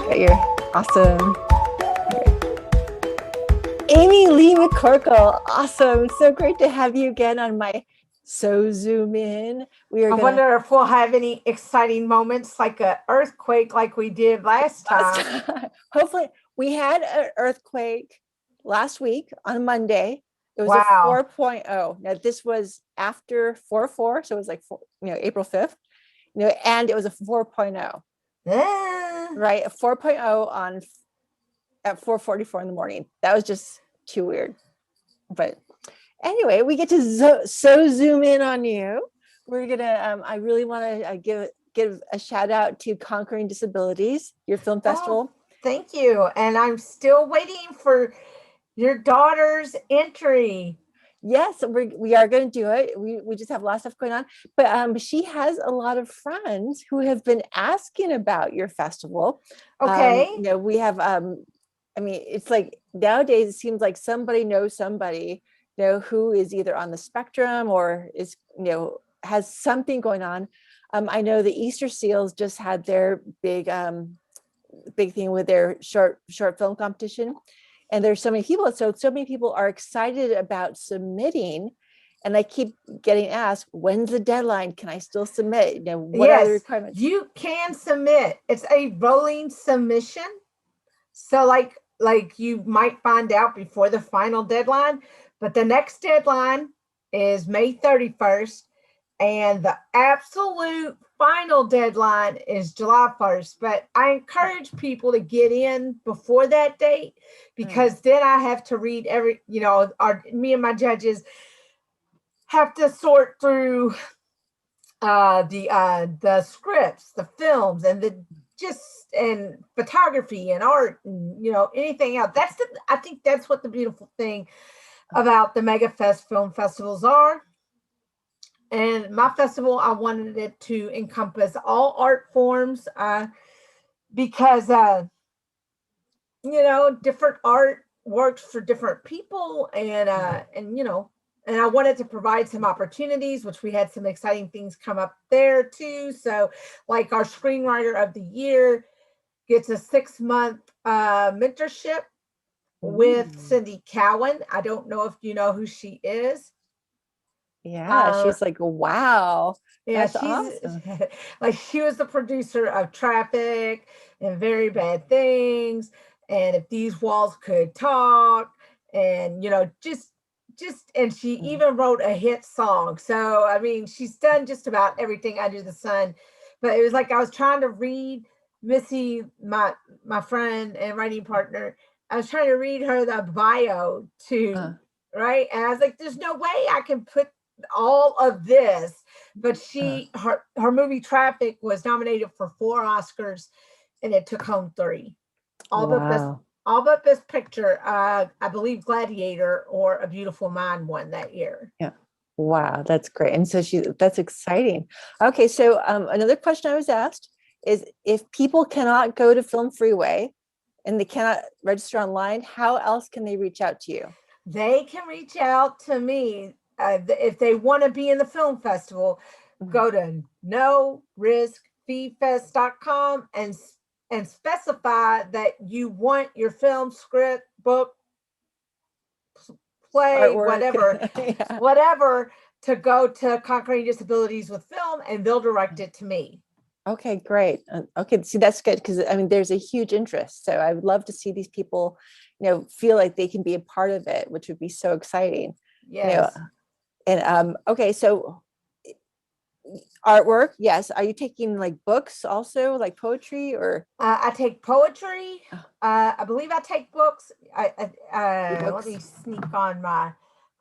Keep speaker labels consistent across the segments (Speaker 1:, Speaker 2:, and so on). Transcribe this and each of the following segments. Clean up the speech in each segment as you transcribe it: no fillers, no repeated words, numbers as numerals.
Speaker 1: Got your awesome. Amy Leigh McCORKLE, awesome. So great to have you again on my So Zoom In.
Speaker 2: I wonder if we'll have any exciting moments like an earthquake like we did last time.
Speaker 1: Hopefully, we had an earthquake last week on Monday. It was
Speaker 2: Wow.
Speaker 1: a 4.0. Now this was after 4/4, so it was like April 5th. And it was a 4.0. Right, a 4.0 on at 4:44 in the morning. That was just too weird. But anyway, we get to so zoom in on you. We're gonna. I really want to give a shout out to Conquering Disabilities, your film festival.
Speaker 2: Thank you, and I'm still waiting for your daughter's entry.
Speaker 1: Yes, we are going to do it. We just have a lot of stuff going on, but she has a lot of friends who have been asking about your festival.
Speaker 2: Okay.
Speaker 1: We have. I mean, it's like nowadays it seems like somebody knows somebody, who is either on the spectrum or is, has something going on. I know the Easter Seals just had their big thing with their short film competition, and there's so many people. So many people are excited about submitting, and I keep getting asked, when's the deadline? Can I still submit? What are the requirements?
Speaker 2: You can submit. It's a rolling submission. So like you might find out before the final deadline, but the next deadline is May 31st, and the absolute final deadline is July 1st. But I encourage people to get in before that date, because then I have to read me and my judges have to sort through the scripts, the films, and and photography and art, and anything else. I think that's what the beautiful thing about the Megafest film festivals are. And my festival, I wanted it to encompass all art forms, because different art works for different people, and I wanted to provide some opportunities, which we had some exciting things come up there too. So like our screenwriter of the year gets a 6-month mentorship with Cindy Cowan. I don't know if you know who she is.
Speaker 1: Yeah, she's like, wow.
Speaker 2: Yeah, she's awesome. Like, she was the producer of Traffic and Very Bad Things, and If These Walls Could Talk, and and she even wrote a hit song. So I mean, she's done just about everything under the sun. But it was like I was trying to read Missy, my friend and writing partner. I was trying to read her the bio too, right? And I was like, there's no way I can put all of this. But her movie Traffic was nominated for 4 Oscars, and it took home 3. All but Best Picture. I believe Gladiator or A Beautiful Mind won that year.
Speaker 1: Yeah. Wow, that's great. And so that's exciting. Okay, so another question I was asked is, if people cannot go to Film Freeway and they cannot register online, how else can they reach out to you?
Speaker 2: They can reach out to me. If they want to be in the film festival, go to noriskfeefest.com and specify that you want your film, script, book, play, artwork, whatever, to go to Conquering Disabilities with Film, and they'll direct it to me.
Speaker 1: Okay, great. Okay, see, that's good, because I mean, there's a huge interest. So I would love to see these people, feel like they can be a part of it, which would be so exciting.
Speaker 2: Yes.
Speaker 1: And okay, so artwork, yes. Are you taking like books also, like poetry, or?
Speaker 2: I take poetry. I believe I take books. Let me sneak on my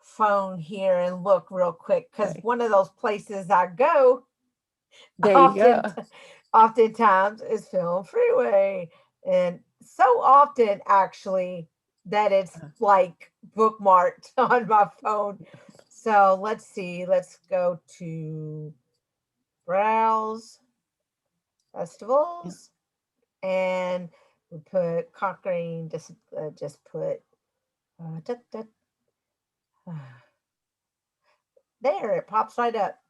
Speaker 2: phone here and look real quick, because one of those places I go, oftentimes is Film Freeway, and so often actually that it's like bookmarked on my phone. So let's see. Let's go to browse festivals, and we put Conquering. Just put there. It pops right up.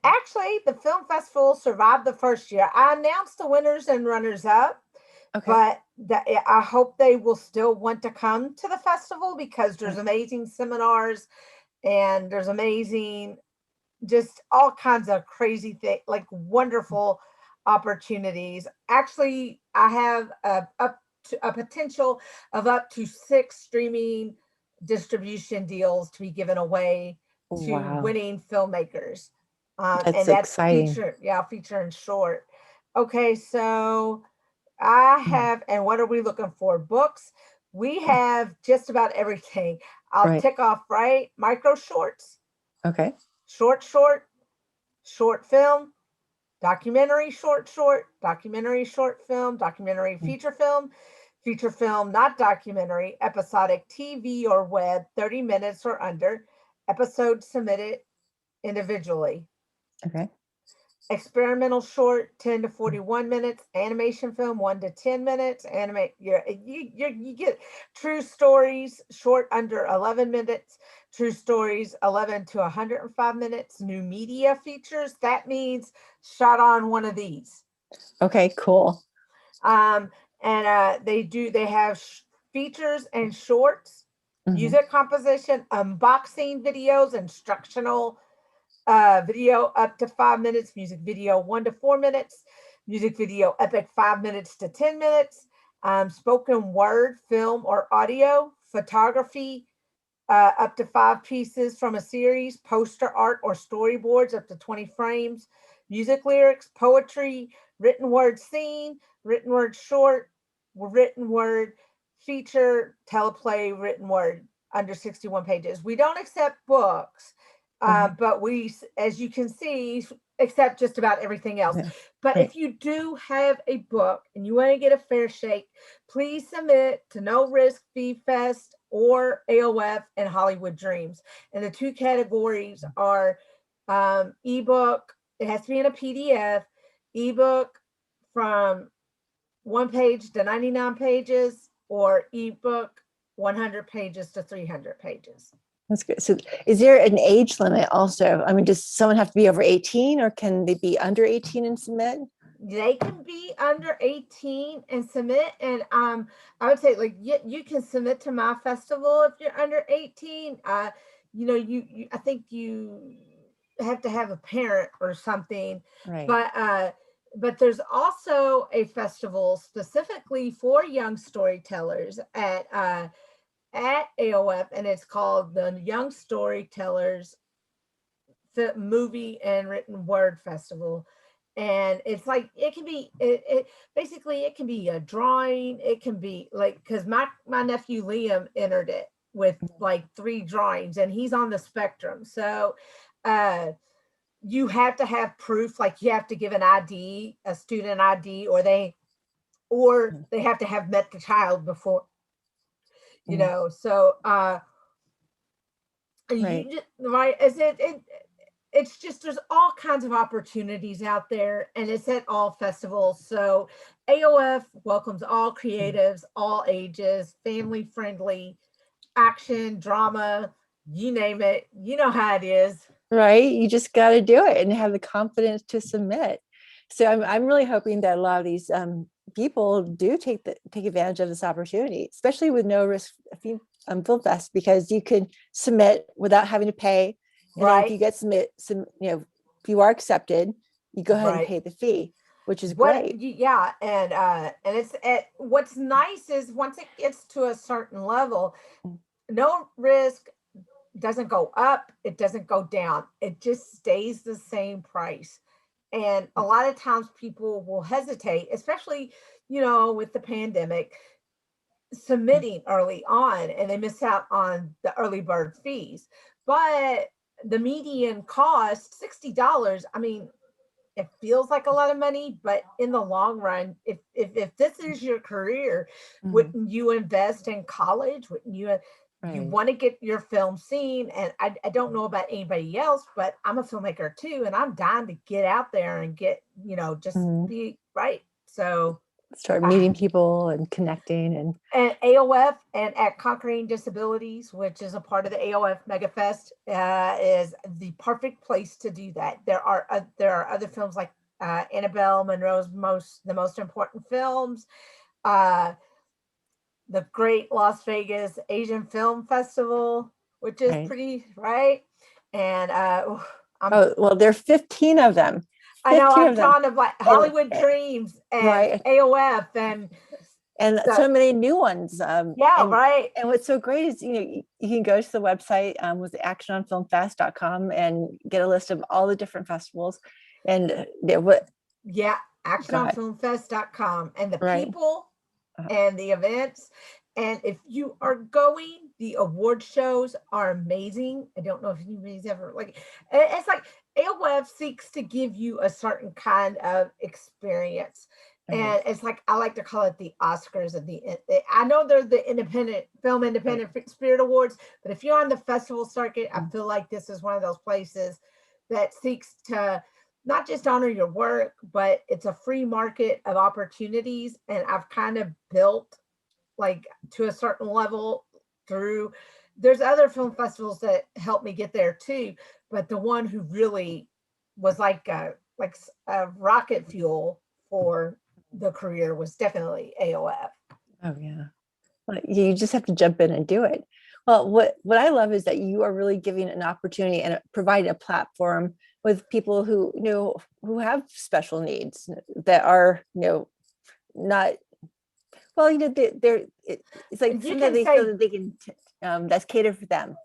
Speaker 2: Actually, the film festival survived the first year. I announced the winners and runners up,
Speaker 1: Okay.
Speaker 2: but I hope they will still want to come to the festival because there's
Speaker 1: Right.
Speaker 2: amazing seminars and there's amazing, just all kinds of crazy things, like wonderful opportunities. Actually, I have a potential of up to 6 streaming distribution deals to be given away to
Speaker 1: Wow.
Speaker 2: winning filmmakers.
Speaker 1: That's
Speaker 2: And that's
Speaker 1: exciting.
Speaker 2: feature and short. Okay, so I
Speaker 1: Mm.
Speaker 2: have, and what are we looking for? Books. We have just about everything. I'll
Speaker 1: Right.
Speaker 2: tick off, right? Micro shorts,
Speaker 1: Okay.
Speaker 2: short, short film, documentary, short, documentary, short film, documentary,
Speaker 1: Mm.
Speaker 2: feature film, not documentary, episodic TV or web, 30 minutes or under, episode submitted individually.
Speaker 1: Okay.
Speaker 2: Experimental short, 10 to
Speaker 1: Mm.
Speaker 2: 41 minutes, animation film, 1 to 10 minutes, you get true stories, short under 11 minutes, true stories, 11 to 105 minutes, new media features. That means shot on one of these.
Speaker 1: Okay, cool.
Speaker 2: Um, and they have features and shorts,
Speaker 1: Hmm.
Speaker 2: music composition, unboxing videos, instructional video up to 5 minutes, music video 1 to 4 minutes, music video epic 5 minutes to 10 minutes, spoken word, film or audio, photography up to 5 pieces from a series, poster art or storyboards up to 20 frames, music lyrics, poetry, written word scene, written word short, written word feature, teleplay, written word under 61 pages. We don't accept books,
Speaker 1: Okay.
Speaker 2: but we, as you can see, accept just about everything else.
Speaker 1: Yeah.
Speaker 2: But
Speaker 1: Right.
Speaker 2: if you do have a book and you want to get a fair shake, please submit to No Risk Fee Fest or AOF and Hollywood Dreams. And the 2 categories are ebook, it has to be in a PDF, ebook from 1 page to 99 pages, or ebook 100 pages to 300 pages.
Speaker 1: That's good. So is there an age limit also? I mean, does someone have to be over 18 or can they be under 18 and submit?
Speaker 2: They can be under 18 and submit, and I would say, like, you can submit to my festival if you're under 18. You I think you have to have a parent or something,
Speaker 1: Right.
Speaker 2: but there's also a festival specifically for young storytellers at AOF, and it's called the Young Storytellers Movie and Written Word Festival. And it's like, it can be it basically, it can be a drawing, it can be like, because my nephew Liam entered it with like 3 drawings, and he's on the spectrum. So uh you have to have proof, like you have to give an ID, a student ID, or they have to have met the child before,
Speaker 1: Mm.
Speaker 2: so
Speaker 1: Right.
Speaker 2: you just, right, is it's just, there's all kinds of opportunities out there, and it's at all festivals. So AOF welcomes all
Speaker 1: Mm.
Speaker 2: creatives, all ages, family friendly, action, drama, you name it, you know how it is.
Speaker 1: Right. You just got to do it and have the confidence to submit. So I'm really hoping that a lot of these people do take advantage of this opportunity, especially with no risk film fest, because you can submit without having to pay. And then if
Speaker 2: Right,
Speaker 1: you get if you are accepted, you go ahead and
Speaker 2: right.
Speaker 1: pay the fee, which is
Speaker 2: What
Speaker 1: great.
Speaker 2: Yeah, and it's what's nice is once it gets to a certain level,
Speaker 1: Mm.
Speaker 2: no risk doesn't go up, it doesn't go down, it just stays the same price. And a lot of times people will hesitate, especially, with the pandemic, submitting early on, and they miss out on the early bird fees. But the median cost $60. I mean, it feels like a lot of money, but in the long run, if this is your career,
Speaker 1: Mhm.
Speaker 2: wouldn't you invest in college? Wouldn't you
Speaker 1: Right.
Speaker 2: want to get your film seen? And I don't know about anybody else, but I'm a filmmaker too, and I'm dying to get out there and get, just
Speaker 1: Mhm.
Speaker 2: be right. So
Speaker 1: start meeting people and connecting
Speaker 2: and AOF and at Conquering Disabilities, which is a part of the AOF Megafest, is the perfect place to do that. There are other films like Annabelle Monroe's the most important films, the Great Las Vegas Asian Film Festival, which is
Speaker 1: right.
Speaker 2: pretty right. And
Speaker 1: Oh, well, there are 15 of them.
Speaker 2: I know
Speaker 1: 15
Speaker 2: I'm
Speaker 1: of them.
Speaker 2: talking of like Hollywood Dreams and
Speaker 1: right.
Speaker 2: AOF and
Speaker 1: so many new ones.
Speaker 2: Yeah, right.
Speaker 1: And what's so great is, you can go to the website with actiononfilmfest.com and get a list of all the different festivals. And
Speaker 2: actiononfilmfest.com and the
Speaker 1: right.
Speaker 2: people and the events. And if you are going, the award shows are amazing. I don't know if anybody's ever it's like AOF seeks to give you a certain kind of experience. And it's like, I like to call it the Oscars of I know they're the independent spirit awards, but if you're on the festival circuit, I feel like this is one of those places that seeks to not just honor your work, but it's a free market of opportunities. And I've kind of built to a certain level through, there's other film festivals that helped me get there too, but the one who really was like a rocket fuel for the career was definitely AOF.
Speaker 1: Oh yeah. Well, you just have to jump in and do it. Well, what I love is that you are really giving an opportunity and providing a platform with people who who have special needs that are not well, it's like something they feel that they can that's catered for them.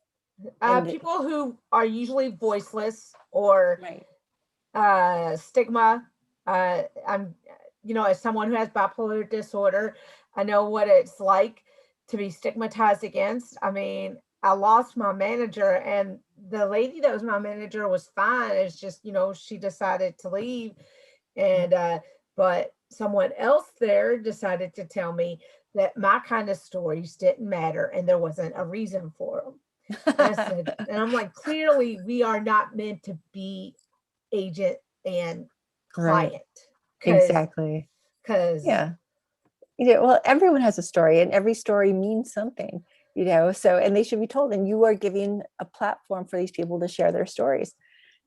Speaker 2: People who are usually voiceless or stigma. I'm as someone who has bipolar disorder, I know what it's like to be stigmatized against. I mean, I lost my manager, and the lady that was my manager was fine. It's just, she decided to leave. And, but someone else there decided to tell me that my kind of stories didn't matter and there wasn't a reason for them. And I'm like, clearly we are not meant to be agent and client.
Speaker 1: Exactly.
Speaker 2: Because
Speaker 1: well, everyone has a story and every story means something, so, and they should be told, and you are giving a platform for these people to share their stories.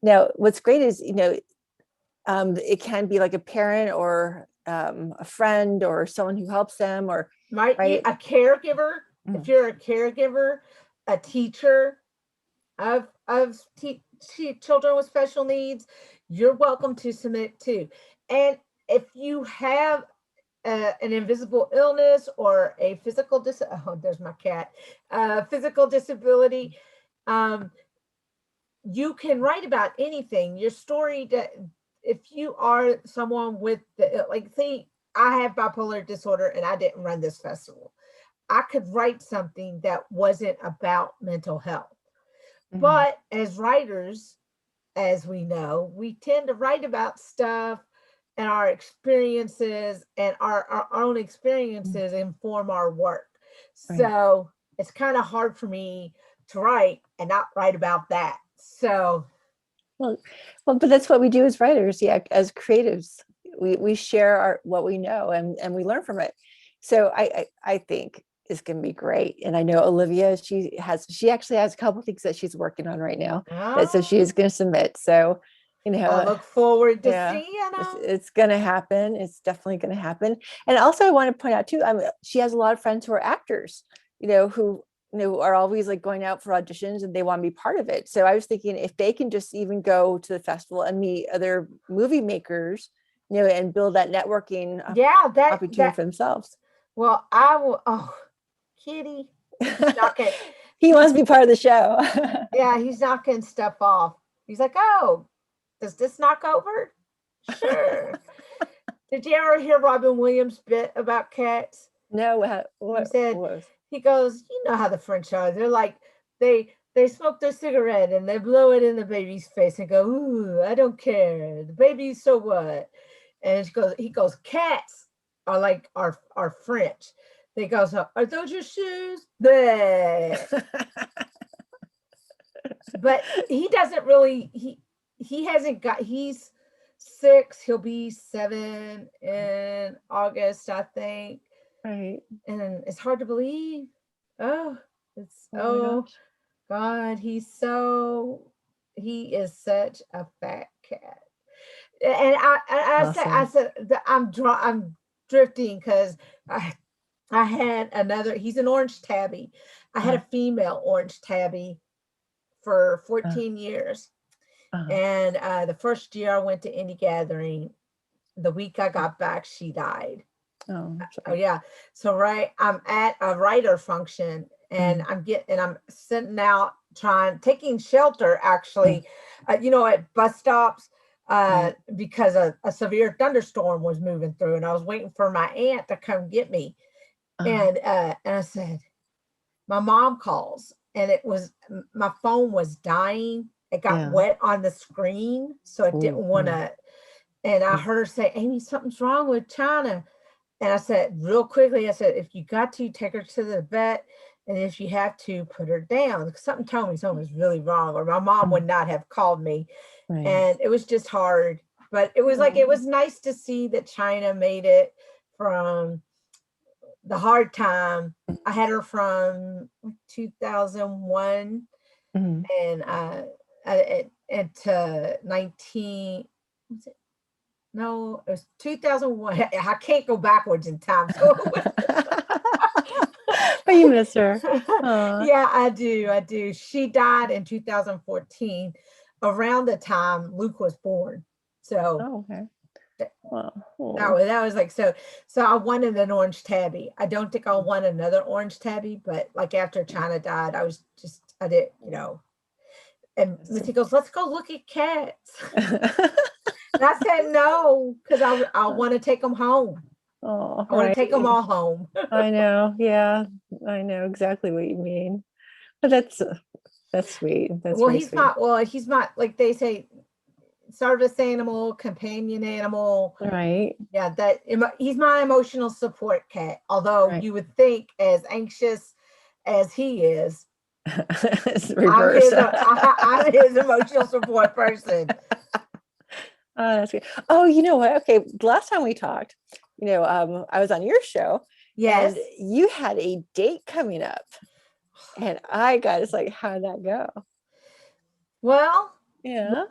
Speaker 1: Now, what's great is, it can be like a parent or a friend or someone who helps them, or
Speaker 2: a caregiver. If you're a caregiver, a teacher of children with special needs, you're welcome to submit too. And if you have an invisible illness or a physical there's my cat, physical disability, you can write about anything. Your story, if you are someone with say I have bipolar disorder and I didn't run this festival, I could write something that wasn't about mental health. But as writers, as we know, we tend to write about stuff and our experiences, and our own experiences inform our work. So it's kind of hard for me to write and not write about that. So
Speaker 1: well, but that's what we do as writers. As creatives, we share what we know and we learn from it. So I think it's going to be great. And I know Olivia, she actually has a couple of things that she's working on right now. So she is going to submit. So,
Speaker 2: I look forward to seeing
Speaker 1: it's going to happen. It's definitely going to happen. And also I want to point out too, she has a lot of friends who are actors, who are always going out for auditions and they want to be part of it. So I was thinking if they can just even go to the festival and meet other movie makers, and build that networking opportunity for themselves.
Speaker 2: Well, I will. Oh, Kitty.
Speaker 1: He wants to be part of the show.
Speaker 2: Yeah, he's knocking stuff off. He's like, oh, does this knock over? Sure. Did you ever hear Robin Williams' bit about cats?
Speaker 1: No.
Speaker 2: What? He goes, you know how the French are. They're like, they smoke their cigarette and they blow it in the baby's face and go, ooh, I don't care. The baby, so what? And he goes, cats are like our French. They goes, are those your shoes? But he doesn't really, he hasn't got, he's 6, he'll be 7 in in August, I think.
Speaker 1: Right.
Speaker 2: And it's hard to believe. Oh, it's,
Speaker 1: Oh my
Speaker 2: oh
Speaker 1: gosh.
Speaker 2: God, he is such a fat cat. And I
Speaker 1: Awesome.
Speaker 2: said that I'm drifting because I had another, he's an orange tabby. I had
Speaker 1: Uh,
Speaker 2: a female orange tabby for
Speaker 1: uh,
Speaker 2: 14 years.
Speaker 1: uh,
Speaker 2: And the first year I went to Indie Gathering, the week I got back, she died.
Speaker 1: oh,
Speaker 2: Oh
Speaker 1: sorry.
Speaker 2: yeah. So I'm at a writer function and
Speaker 1: Mm,
Speaker 2: I'm sitting out taking shelter
Speaker 1: mm,
Speaker 2: actually, at bus stops,
Speaker 1: right.
Speaker 2: because a severe thunderstorm was moving through and I was waiting for my aunt to come get me.
Speaker 1: Uh,
Speaker 2: And I said, my mom calls and my phone was dying. It got
Speaker 1: yeah.
Speaker 2: wet on the screen. So I didn't
Speaker 1: Oh,
Speaker 2: want
Speaker 1: mm,
Speaker 2: to, and I
Speaker 1: mm,
Speaker 2: heard her say, Amy, something's wrong with China. And I said, real quickly, I said, if you got to, take her to the vet. And if you have to, put her down. Something told me something was really wrong, or my mom
Speaker 1: mm,
Speaker 2: would not have called me.
Speaker 1: right.
Speaker 2: And it was just hard. But it was like, it
Speaker 1: Oh,
Speaker 2: was nice to see that China made it from the hard time. I had her from 2001
Speaker 1: mm.
Speaker 2: and to 19, was it? No, it was 2001. I can't go backwards in time. So it was,
Speaker 1: But you miss her. Oh,
Speaker 2: yeah, I do. I do. She died in 2014, around the time Luke was born. So
Speaker 1: oh, okay.
Speaker 2: th-
Speaker 1: Well,
Speaker 2: that
Speaker 1: oh,
Speaker 2: was like, so I wanted an orange tabby. I don't think I'll want another orange tabby, but like after China died, I did, and Missy goes, let's go look at cats. And I said no, because I want to take them home.
Speaker 1: oh,
Speaker 2: I want to
Speaker 1: right.
Speaker 2: take them all home.
Speaker 1: I know. Yeah, I know exactly what you mean. But that's sweet. That's
Speaker 2: Well,
Speaker 1: very sweet.
Speaker 2: he's not, like they say, service animal, companion animal.
Speaker 1: Right.
Speaker 2: Yeah, he's my emotional support cat. Although
Speaker 1: Right.
Speaker 2: you would think, as anxious as he is,
Speaker 1: It's the reverse.
Speaker 2: I'm his emotional support person.
Speaker 1: Oh, that's good. Oh, you know what? Okay, last time we talked, I was on your show
Speaker 2: Yes.
Speaker 1: and you had a date coming up. And I got it's like, how did that go?
Speaker 2: Well,
Speaker 1: Yeah.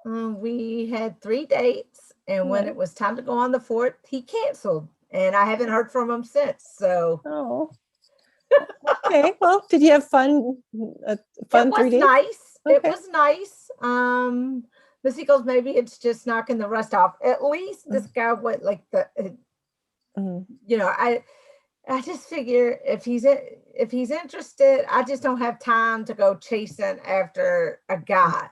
Speaker 2: we had 3 dates, and when
Speaker 1: Okay.
Speaker 2: it was time to go on the fourth, he canceled, and I haven't heard from him since. So
Speaker 1: Oh, okay. Well, did you have
Speaker 2: it
Speaker 1: fun three
Speaker 2: was
Speaker 1: dates?
Speaker 2: nice. It
Speaker 1: Okay.
Speaker 2: was nice. Missy goes, maybe it's just knocking the rust off. At least this guy went like
Speaker 1: Mhm.
Speaker 2: I just figure if he's interested, I just don't have time to go chasing after a guy.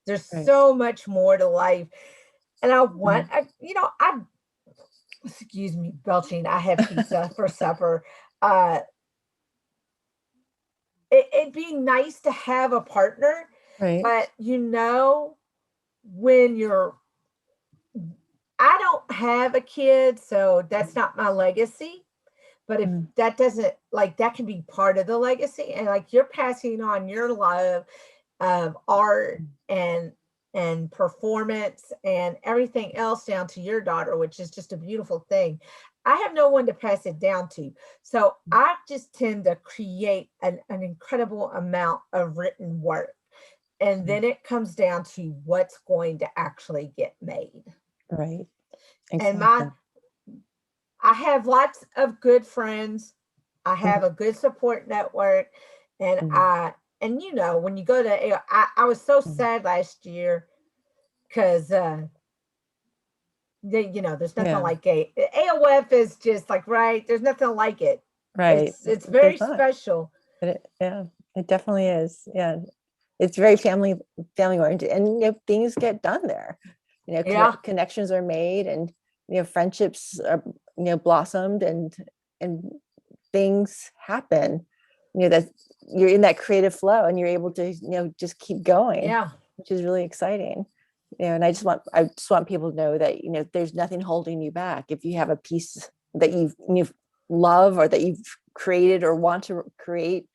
Speaker 2: There's
Speaker 1: Right.
Speaker 2: so much more to life. And
Speaker 1: Mhm.
Speaker 2: I excuse me, belching. I had pizza for supper. Uh, it'd be nice to have a partner,
Speaker 1: Right.
Speaker 2: but when I don't have a kid, so that's not my legacy. But if
Speaker 1: Mhm.
Speaker 2: that doesn't, like, that can be part of the legacy, and like you're passing on your love of art and performance and everything else down to your daughter, which is just a beautiful thing. I have no one to pass it down to. So I just tend to create an incredible amount of written work. And
Speaker 1: Mhm.
Speaker 2: then it comes down to what's going to actually get made.
Speaker 1: Right.
Speaker 2: And
Speaker 1: Exactly.
Speaker 2: I have lots of good friends. I have
Speaker 1: Mhm.
Speaker 2: a good support network. And
Speaker 1: Mhm.
Speaker 2: when you go to, I was so
Speaker 1: Mhm.
Speaker 2: sad last year because, there's nothing
Speaker 1: Yeah.
Speaker 2: like AOF is just like, right. There's nothing like it.
Speaker 1: Right.
Speaker 2: It's very
Speaker 1: There's not.
Speaker 2: special.
Speaker 1: Yeah, it definitely is. Yeah. It's very family oriented, and things get done there.
Speaker 2: Yeah.
Speaker 1: Connections are made, and friendships are blossomed, and things happen. That you're in that creative flow, and you're able to just keep going,
Speaker 2: Yeah.
Speaker 1: which is really exciting. And I just want people to know that there's nothing holding you back. If you have a piece that you love, or that you've created or want to create,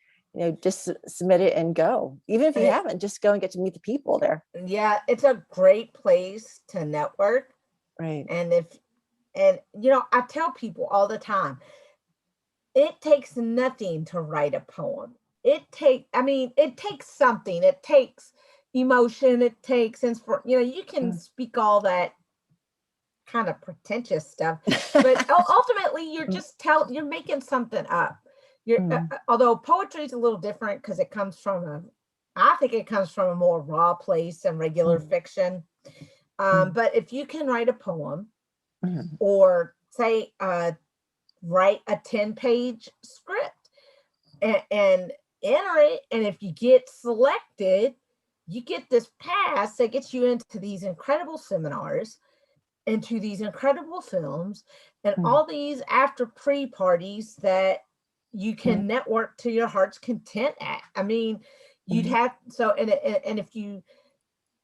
Speaker 1: just submit it and go. Even if you
Speaker 2: It,
Speaker 1: haven't, just go and get to meet the people there.
Speaker 2: yeah. It's a great place to network.
Speaker 1: Right.
Speaker 2: And if you know, I tell people all the time, it takes nothing to write a poem. I mean, it takes something. It takes emotion. It takes inspiration. You know, you can speak all that kind of pretentious stuff, but ultimately you're making something up. Although poetry is a little different because it comes from I think it comes from a more raw place than regular fiction. But if you can write a poem or say, write a 10-page script and enter it, and if you get selected, you get this pass that gets you into these incredible seminars, into these incredible films, and all these after pre-parties that you can network to your heart's content at. I mean, you'd have and if you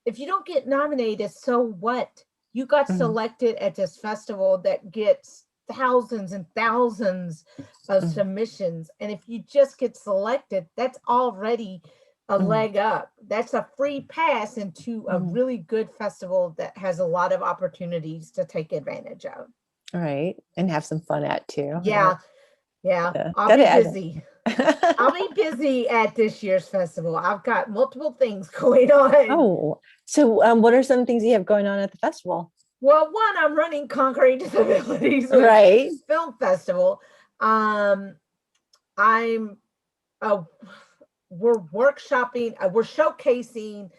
Speaker 2: don't get nominated, so what? You got selected at this festival that gets thousands and thousands of submissions, and if you just get selected, that's already a leg up. That's a free pass into a really good festival that has a lot of opportunities to take advantage of.
Speaker 1: All right. And have some fun at too.
Speaker 2: Yeah. I'll be busy. I'll be busy at this year's festival. I've got multiple things going on.
Speaker 1: Oh, so what are some things you have going on at the festival?
Speaker 2: Well, one, I'm running Conquering Disabilities Film Festival. We're workshopping, we're showcasing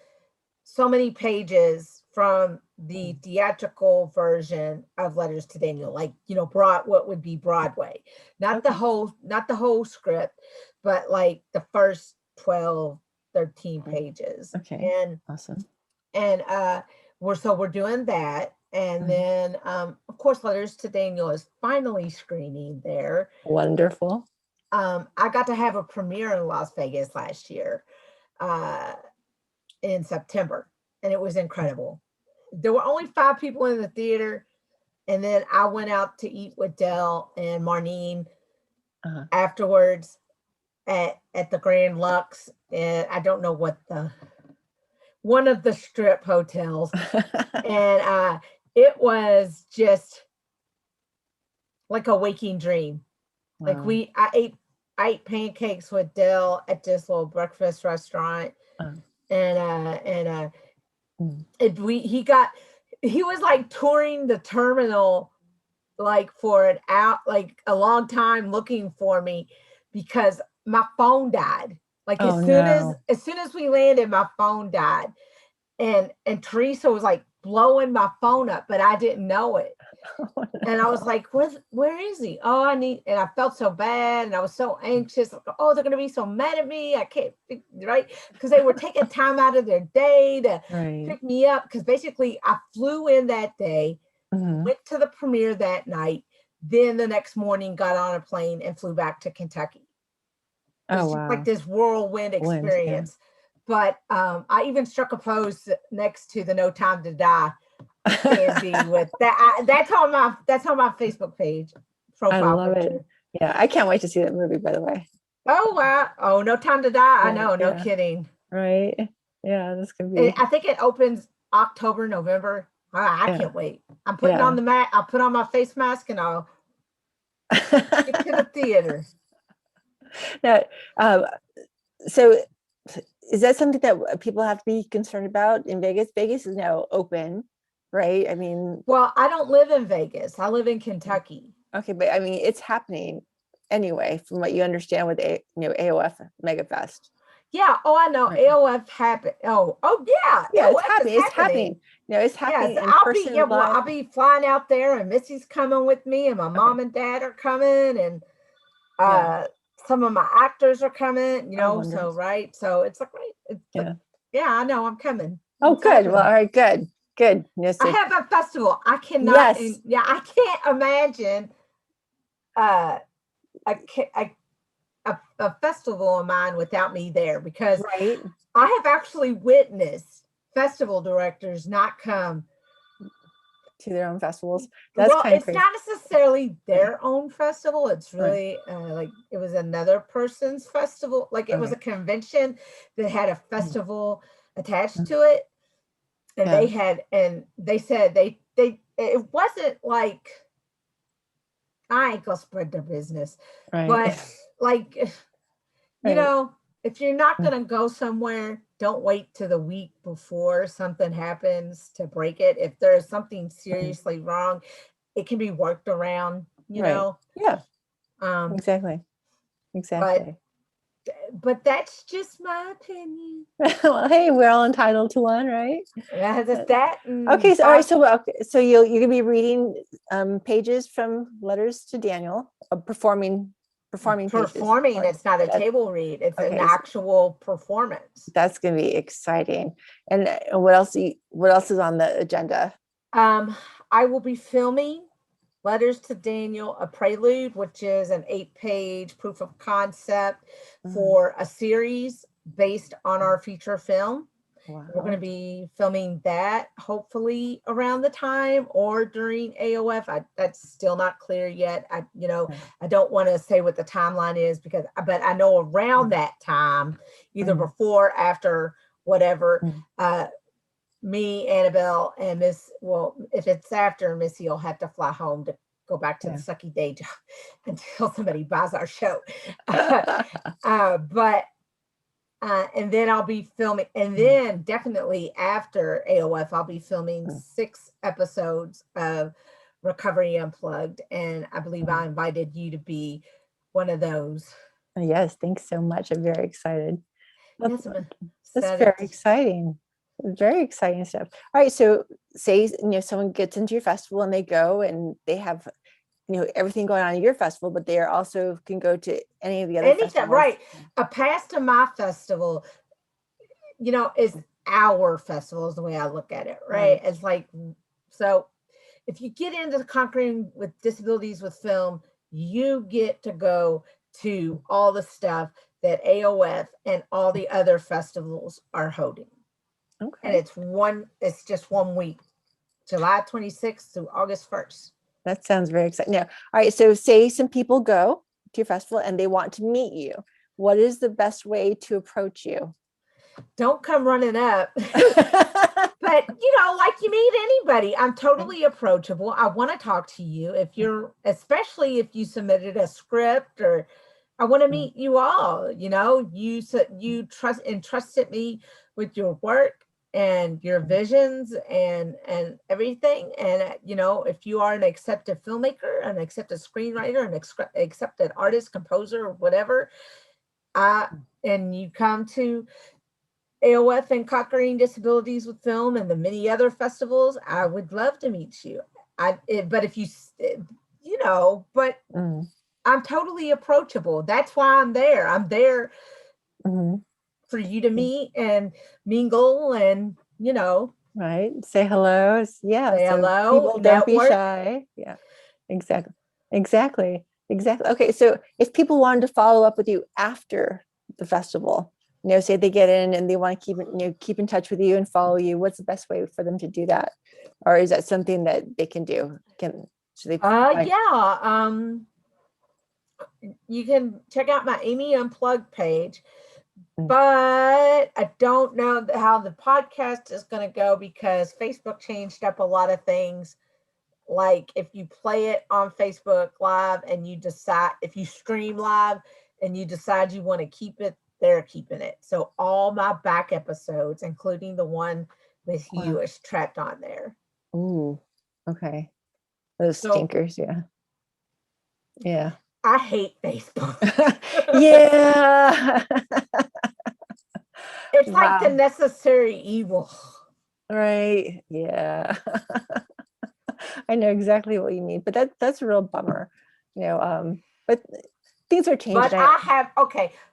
Speaker 2: so many pages from the theatrical version of Letters to Daniel, like, you know, what would be Broadway, not the whole script, but like the first 12, 13 pages.
Speaker 1: Okay.
Speaker 2: And
Speaker 1: awesome.
Speaker 2: And we're doing that. And then of course, Letters to Daniel is finally screening there.
Speaker 1: Wonderful.
Speaker 2: I got to have a premiere in Las Vegas last year in September, and it was incredible. There were only 5 people in the theater, and then I went out to eat with Dell and Marnine afterwards at the Grand Lux, and I don't know what one of the strip hotels, and it was just like a waking dream. Wow. Like I ate pancakes with Dell at this little breakfast restaurant, he was like touring the terminal like for a long time looking for me because my phone died. Like as soon as we landed, my phone died, and Teresa was like blowing my phone up, but I didn't know it. And I was like, where is he? And I felt so bad, and I was so anxious. Like, oh, they're gonna be so mad at me. I can't, right? Because they were taking time out of their day to pick me up. Because basically, I flew in that day, went to the premiere that night, then the next morning got on a plane and flew back to Kentucky. It's just like this whirlwind experience. But I even struck a pose next to the No Time to Die candy with that. That's on my Facebook page profile. I love picture.
Speaker 1: It. Yeah, I can't wait to see that movie, by the way.
Speaker 2: Oh wow! Oh, No Time to Die. I know, no kidding.
Speaker 1: Right? Yeah, this could be.
Speaker 2: I think it opens October, November. I can't wait. I'm putting on the mat. I'll put on my face mask and I'll get to the theater.
Speaker 1: Now, so is that something that people have to be concerned about in Vegas? Vegas is now open, right? I mean,
Speaker 2: well, I don't live in Vegas. I live in Kentucky.
Speaker 1: Okay, but I mean, it's happening anyway, from what you understand with AOF Megafest.
Speaker 2: Yeah. Oh, I know. Right. AOF happened. Oh, yeah.
Speaker 1: Yeah, it's happening. It's happening. No, it's happening.
Speaker 2: Yes, I'll be flying out there, and Missy's coming with me, and my mom and dad are coming, and some of my actors are coming. You know, so right. So it's like I know I'm coming.
Speaker 1: Oh, good. Well, all right, good. Yes,
Speaker 2: I have a festival. I cannot. Yes. I can't imagine a festival of mine without me there, because I have actually witnessed festival directors not come
Speaker 1: to their own festivals. That's
Speaker 2: well, it's crazy. Not necessarily their own festival. It's really like it was another person's festival. Like it was a convention that had a festival attached to it, and they said it wasn't like I ain't gonna spread their business.
Speaker 1: Right.
Speaker 2: But like, you
Speaker 1: Right.
Speaker 2: know, if you're not gonna go somewhere, don't wait to the week before something happens to break it. If there's something seriously wrong, it can be worked around, you
Speaker 1: Right.
Speaker 2: know.
Speaker 1: Yeah,
Speaker 2: Um,
Speaker 1: exactly.
Speaker 2: but
Speaker 1: Exactly.
Speaker 2: but that's just my opinion.
Speaker 1: Well, hey, we're all entitled to one, right?
Speaker 2: That's that.
Speaker 1: Okay,
Speaker 2: And
Speaker 1: so all right, so okay, so you're gonna be reading pages from Letters to Daniel, performing pages.
Speaker 2: performing, it's not a table read, it's an
Speaker 1: Okay, so
Speaker 2: actual performance.
Speaker 1: that's gonna be exciting. And what else? What else is on the agenda?
Speaker 2: I will be filming Letters to Daniel, a prelude, which is an 8-page proof of concept for a series based on our feature film.
Speaker 1: Wow.
Speaker 2: We're going to be filming that hopefully around the time or during AOF. That's still not clear yet. I don't want to say what the timeline is but I know around that time, either before, after, whatever, me, Annabelle, and if it's after, Missy will have to fly home to go back to the sucky day job until somebody buys our show. And then I'll be filming, and then definitely after AOF, I'll be filming 6 episodes of Recovery Unplugged. And I believe I invited you to be one of those.
Speaker 1: Yes, thanks so much. I'm very excited. That's very exciting. Very exciting stuff. All right, so say someone gets into your festival and they go and they have everything going on at your festival, but they also can go to any of the other festivals.
Speaker 2: Right. A pass to my festival, is our festival is the way I look at it, right? It's like, so if you get into the Conquering with Disabilities with Film, you get to go to all the stuff that AOF and all the other festivals are holding. Okay. And it's just 1 week, July 26th through August 1st.
Speaker 1: That sounds very exciting. Now, all right, so say some people go to your festival and they want to meet you. What is the best way to approach you?
Speaker 2: Don't come running up. But, like you meet anybody, I'm totally approachable. I want to talk to you especially if you submitted a script, or I want to meet you all. You entrusted me with your work and your visions and everything. And, if you are an accepted filmmaker, an accepted screenwriter, an accepted artist, composer, or whatever, and you come to AOF and Conquering Disabilities with Film and the many other festivals, I would love to meet you. But if I'm totally approachable. That's why I'm there. I'm there for you to meet and mingle and,
Speaker 1: right. Say hello. Yeah.
Speaker 2: Say hello.
Speaker 1: People don't be shy. Yeah, exactly. Okay. So if people wanted to follow up with you after the festival, say they get in and they want to keep in touch with you and follow you, what's the best way for them to do that? Or is that something that they can do?
Speaker 2: You can check out my AMY Unplugged page, but I don't know how the podcast is going to go because Facebook changed up a lot of things. Like if you play it on Facebook Live and you decide, if you stream live and you decide you want to keep it, they're keeping it. So all my back episodes, including the one with you, is trapped on there.
Speaker 1: Ooh, okay. Those stinkers, yeah. Yeah.
Speaker 2: I hate Facebook.
Speaker 1: Yeah.
Speaker 2: It's like the necessary evil.
Speaker 1: Right. Yeah. I know exactly what you mean, but that's a real bummer, but things are changing.
Speaker 2: But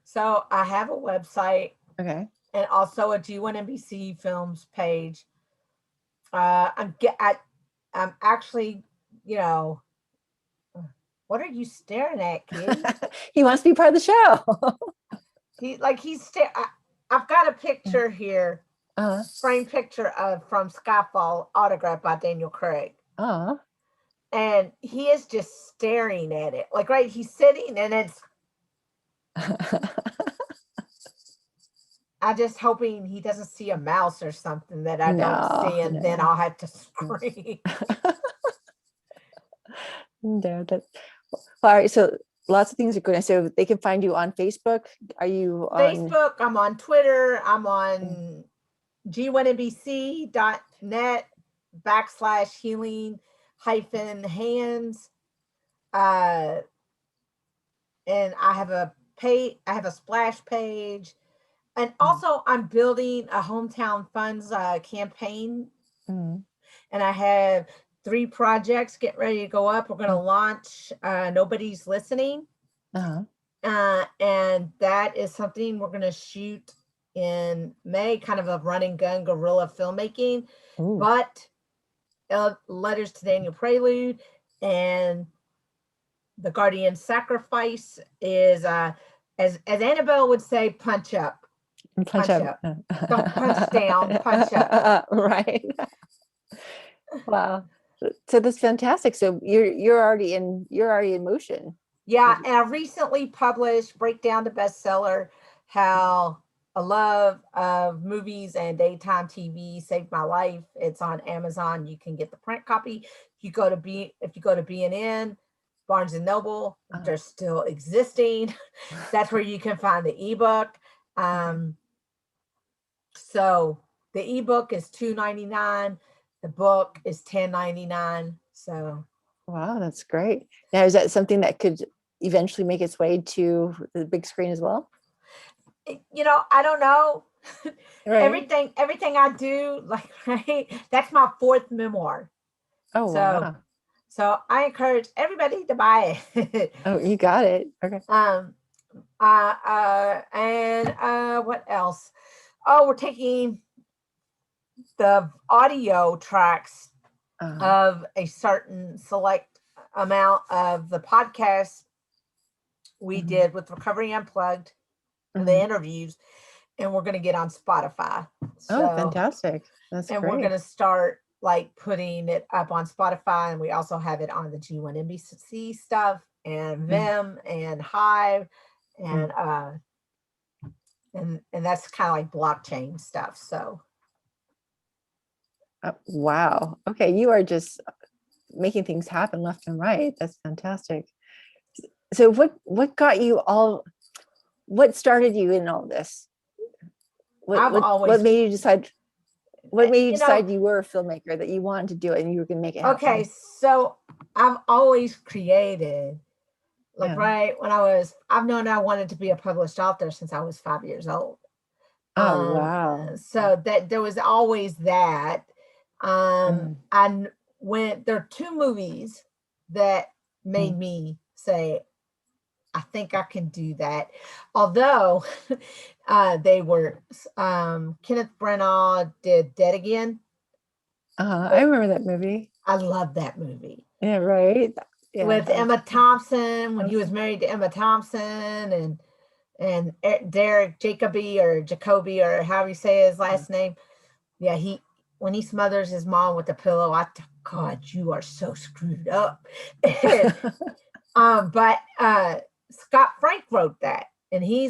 Speaker 2: so I have a website. Okay. And also a G1 NBC Films page. I'm actually, what are you staring at, kid?
Speaker 1: He wants to be part of the show.
Speaker 2: I've got a picture here, framed picture from Skyfall, autographed by Daniel Craig. And he is just staring at it. He's sitting and it's I'm just hoping he doesn't see a mouse or something that I don't see, and then I'll have to scream.
Speaker 1: No, All right, so lots of things are going. So they can find you on Facebook. Are you on
Speaker 2: Facebook, I'm on Twitter, I'm on g1nbc.net/healing-hands. And I have a splash page. And also I'm building a hometown funds campaign.
Speaker 1: Mm.
Speaker 2: And I have 3 projects getting ready to go up. We're going to launch Nobody's Listening. And that is something we're going to shoot in May, kind of a run and gun guerrilla filmmaking.
Speaker 1: Ooh.
Speaker 2: But Letters to Daniel Prelude and The Guardian Sacrifice is, as Annabelle would say, punch up.
Speaker 1: Punch up.
Speaker 2: Don't punch down, punch up.
Speaker 1: Right. Wow. So that's fantastic. So you're already in motion.
Speaker 2: Yeah, and I recently published Breakdown to Bestseller, How a Love of Movies and Daytime TV Saved My Life. It's on Amazon. You can get the print copy. If you go to B&N, Barnes and Noble, they're still existing. That's where you can find the ebook. So the ebook is $2.99. The book is $10.99. So
Speaker 1: wow, that's great. Now, is that something that could eventually make its way to the big screen as well?
Speaker 2: I don't know.
Speaker 1: Right.
Speaker 2: Everything I do, like, right, that's my 4th memoir.
Speaker 1: Oh, wow.
Speaker 2: So I encourage everybody to buy it.
Speaker 1: Oh, you got it. Okay.
Speaker 2: And what else? Oh, we're taking the audio tracks of a certain select amount of the podcast we did with Recovery Unplugged, the interviews, and we're going to get on Spotify.
Speaker 1: So, oh, fantastic. That's
Speaker 2: and
Speaker 1: great.
Speaker 2: We're going to start like putting it up on Spotify, and we also have it on the G1NBC stuff and Vim and Hive and that's kind of like blockchain stuff. So
Speaker 1: wow. Okay, you are just making things happen left and right. That's fantastic. So what got you what started you in all this? What made you decide you were a filmmaker, that you wanted to do it and you were going to make it happen?
Speaker 2: Okay, so I've always created, like, right when I've known I wanted to be a published author since I was 5 years old.
Speaker 1: Oh, wow.
Speaker 2: So that there was always that. There are 2 movies that made me say, I think I can do that. Although they were, Kenneth Branagh did Dead Again.
Speaker 1: I remember that movie.
Speaker 2: I love that movie.
Speaker 1: Yeah, right. Yeah,
Speaker 2: with Emma Thompson, when he was married to Emma Thompson, and Derek Jacobi or however you say his last name. Yeah, when he smothers his mom with a pillow, God, you are so screwed up. But Scott Frank wrote that, and he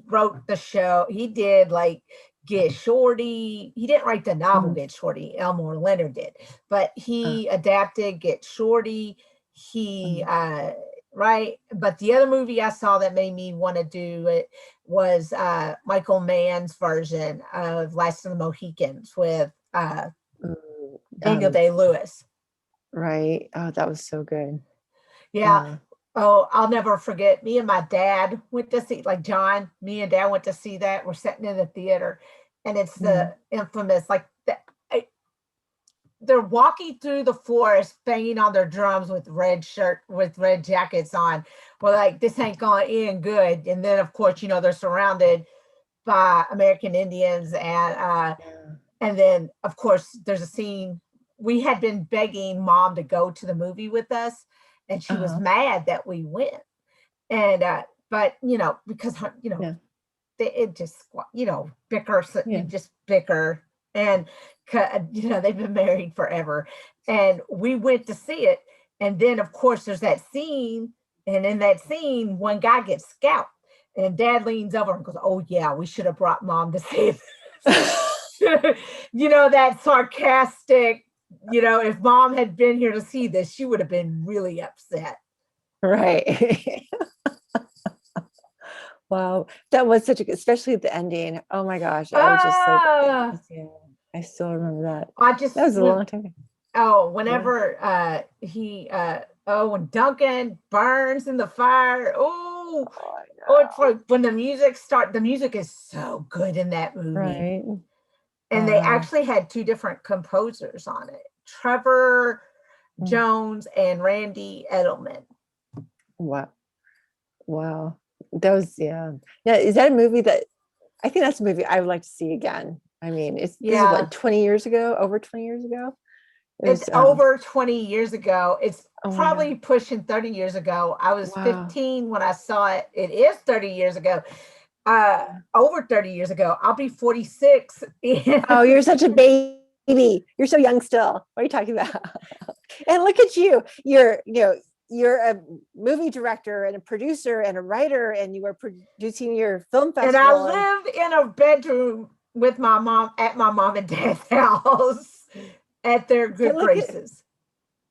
Speaker 2: wrote the show. He did like Get Shorty. He didn't write the novel Get Shorty. Elmore Leonard did, but he adapted Get Shorty. Right. But the other movie I saw that made me want to do it was Michael Mann's version of Last of the Mohicans with Daniel Day-Lewis.
Speaker 1: Right. Oh, that was so good.
Speaker 2: Yeah. Oh, I'll never forget. Me and my dad went to see, like John, me and Dad went to see that. We're sitting in the theater, and it's the infamous, like, they're walking through the forest, banging on their drums with red jackets on. We're like, this ain't going to end good. And then, of course, they're surrounded by American Indians. And then, of course, there's a scene. We had been begging Mom to go to the movie with us, and she was mad that we went. And, but, because, it just, bicker, you just bicker. And, they've been married forever. And we went to see it. And then, of course, there's that scene. And in that scene, one guy gets scalped. And Dad leans over and goes, oh, yeah, we should have brought Mom to see it. That sarcastic, if Mom had been here to see this, she would have been really upset.
Speaker 1: Right. Wow. That was such a good, especially at the ending. Oh my gosh. I was just like,
Speaker 2: Ah,
Speaker 1: yeah, I still remember that.
Speaker 2: I
Speaker 1: That
Speaker 2: just
Speaker 1: was a
Speaker 2: when
Speaker 1: long time ago. Yeah.
Speaker 2: whenever when Duncan burns in the fire.
Speaker 1: Oh, I
Speaker 2: Oh, it's
Speaker 1: know.
Speaker 2: like when the music start, the music is so good in that movie.
Speaker 1: Right.
Speaker 2: And they
Speaker 1: Wow.
Speaker 2: actually had two different composers on it, Trevor
Speaker 1: Mm.
Speaker 2: Jones and Randy Edelman.
Speaker 1: Wow. Wow. That was, yeah. Yeah. Is that a movie that I think that's a movie I would like to see again? I mean, this is
Speaker 2: Yeah,
Speaker 1: what, 20 years ago, over 20 years ago? It
Speaker 2: it's
Speaker 1: was,
Speaker 2: over 20 years ago. It's
Speaker 1: oh my
Speaker 2: probably
Speaker 1: God.
Speaker 2: pushing 30 years ago. I was
Speaker 1: Wow.
Speaker 2: 15 when I saw it. It is 30 years ago.
Speaker 1: Yeah.
Speaker 2: Over 30 years ago. I'll be 46.
Speaker 1: Oh, you're such a baby. You're so young still. What are you talking about? And look at you. You're a movie director and a producer and a writer, and you are producing your film
Speaker 2: And I
Speaker 1: festival. And
Speaker 2: live in a bedroom with my mom at my mom and dad's house at their good
Speaker 1: look at
Speaker 2: graces.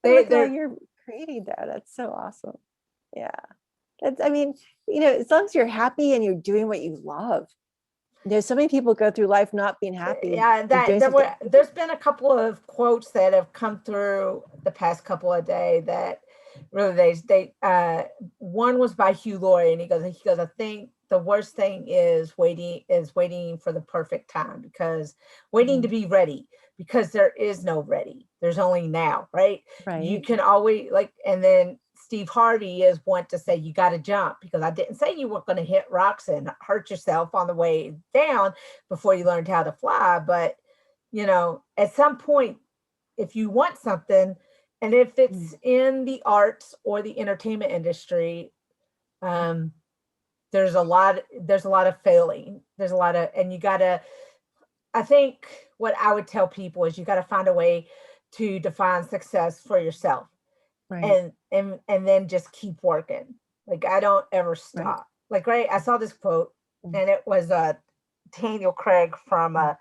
Speaker 1: look at all
Speaker 2: They're
Speaker 1: you're creating there. That's so awesome. Yeah. That's, I mean, as long as you're happy and you're doing what you love. So many people go through life not being happy
Speaker 2: yeah,
Speaker 1: and doing something.
Speaker 2: there's been a couple of quotes that have come through the past couple of days that really they one was by Hugh Laurie, and he goes, I think the worst thing is waiting for the perfect time, because waiting to
Speaker 1: Mhm.
Speaker 2: be ready, because there is no ready, there's only now, right? You
Speaker 1: Right.
Speaker 2: can always, like, and then Steve Harvey is one to say you got to jump, because I didn't say you weren't going to hit rocks and hurt yourself on the way down before you learned how to fly. But, at some point, if you want something, and if it's
Speaker 1: Mm.
Speaker 2: in the arts or the entertainment industry, um, there's a lot of failing. There's a lot of, and you gotta, I think what I would tell people is you gotta find a way to define success for yourself,
Speaker 1: Right.
Speaker 2: and then just keep working. Like, I don't ever
Speaker 1: Right.
Speaker 2: stop. Like, right, I saw this quote,
Speaker 1: Mm.
Speaker 2: and it was Daniel Craig from
Speaker 1: Mm.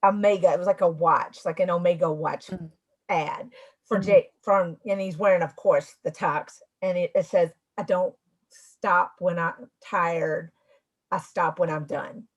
Speaker 2: Omega. It was like a watch, like an Omega watch
Speaker 1: Mm.
Speaker 2: ad for
Speaker 1: Mhm.
Speaker 2: Jay from, and he's wearing, of course, the tux, and it says, "I don't stop when I'm tired. I stop when I'm done."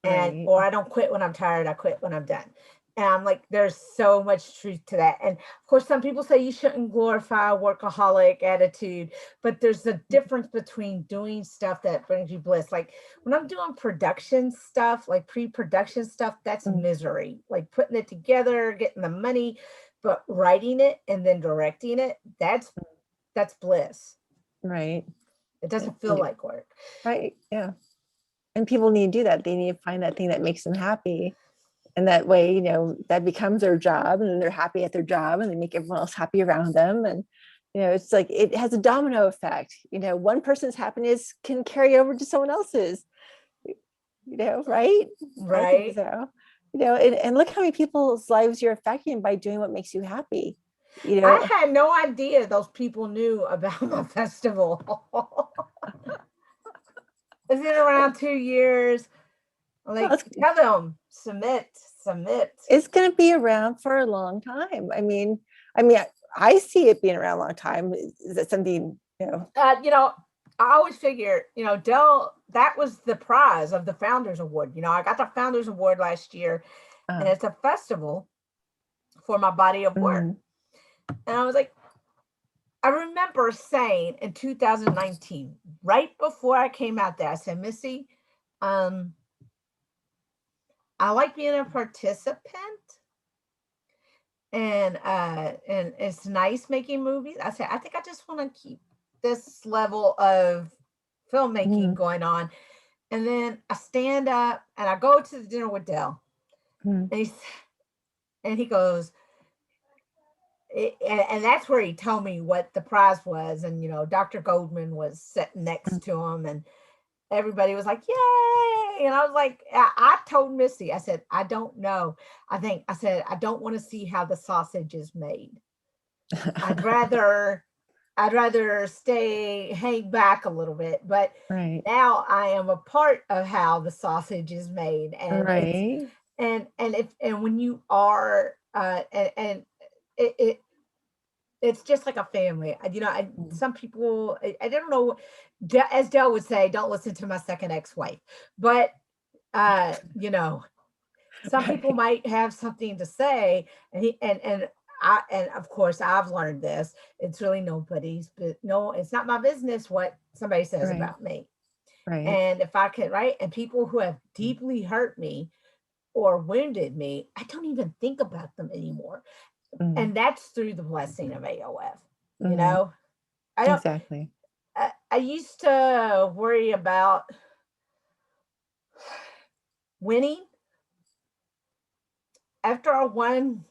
Speaker 2: And
Speaker 1: Right.
Speaker 2: or I don't quit when I'm tired, I quit when I'm done. And I'm like, there's so much truth to that. And of course, some people say you shouldn't glorify a workaholic attitude, but there's a difference between doing stuff that brings you bliss. Like when I'm doing production stuff, like pre-production stuff, that's
Speaker 1: Mm.
Speaker 2: misery. Like putting it together, getting the money, but writing it and then directing it, that's bliss.
Speaker 1: Right.
Speaker 2: It doesn't feel like work.
Speaker 1: Right. Yeah. And people need to do that. They need to find that thing that makes them happy. And that way, that becomes their job, and then they're happy at their job, and they make everyone else happy around them. And, it's like it has a domino effect. One person's happiness can carry over to someone else's, right? I think
Speaker 2: Right.
Speaker 1: so. And look how many people's lives you're affecting by doing what makes you happy. You
Speaker 2: I
Speaker 1: know,
Speaker 2: had no idea those people knew about my festival. It's been around 2 years.
Speaker 1: well,
Speaker 2: Like, tell them, submit, submit.
Speaker 1: it's going to be around for a long time. I see it being around a long time. Is that something,
Speaker 2: I always figure, Dell, that was the prize of the Founders Award. I got the Founders Award last year, and
Speaker 1: uh,
Speaker 2: it's a festival for my body of work.
Speaker 1: mm,
Speaker 2: And I was like, I remember saying in 2019, right before I came out there, I said, Missy, um, I like being a participant, and it's nice making movies. I said, I think I just want to keep this level of filmmaking
Speaker 1: mm,
Speaker 2: going on. And then I stand up and I go to the dinner with Dell,
Speaker 1: mm,
Speaker 2: and he goes, and that's where he told me what the prize was. And Dr. Goldman was sitting
Speaker 1: mm.
Speaker 2: next to him, and everybody was like, yay. And I was like, I told Missy, I said, I don't know. I said, I don't want to see how the sausage is made. I'd rather hang back a little bit. But
Speaker 1: Right.
Speaker 2: now I am a part of how the sausage is made. And it's,
Speaker 1: Right.
Speaker 2: and when you are, and it it's just like a family. Some people, I don't know, as Dell would say, don't listen to my second ex-wife, but some people
Speaker 1: Right.
Speaker 2: might have something to say, and of course I've learned this. It's really nobody's, but no, it's not my business what somebody says
Speaker 1: Right.
Speaker 2: about me.
Speaker 1: Right.
Speaker 2: And if I could, right, and people who have deeply hurt me or wounded me, I don't even think about them anymore.
Speaker 1: Mm,
Speaker 2: And that's through the blessing of AOF. You
Speaker 1: mm,
Speaker 2: know, I don't.
Speaker 1: exactly.
Speaker 2: I used to worry about winning after I won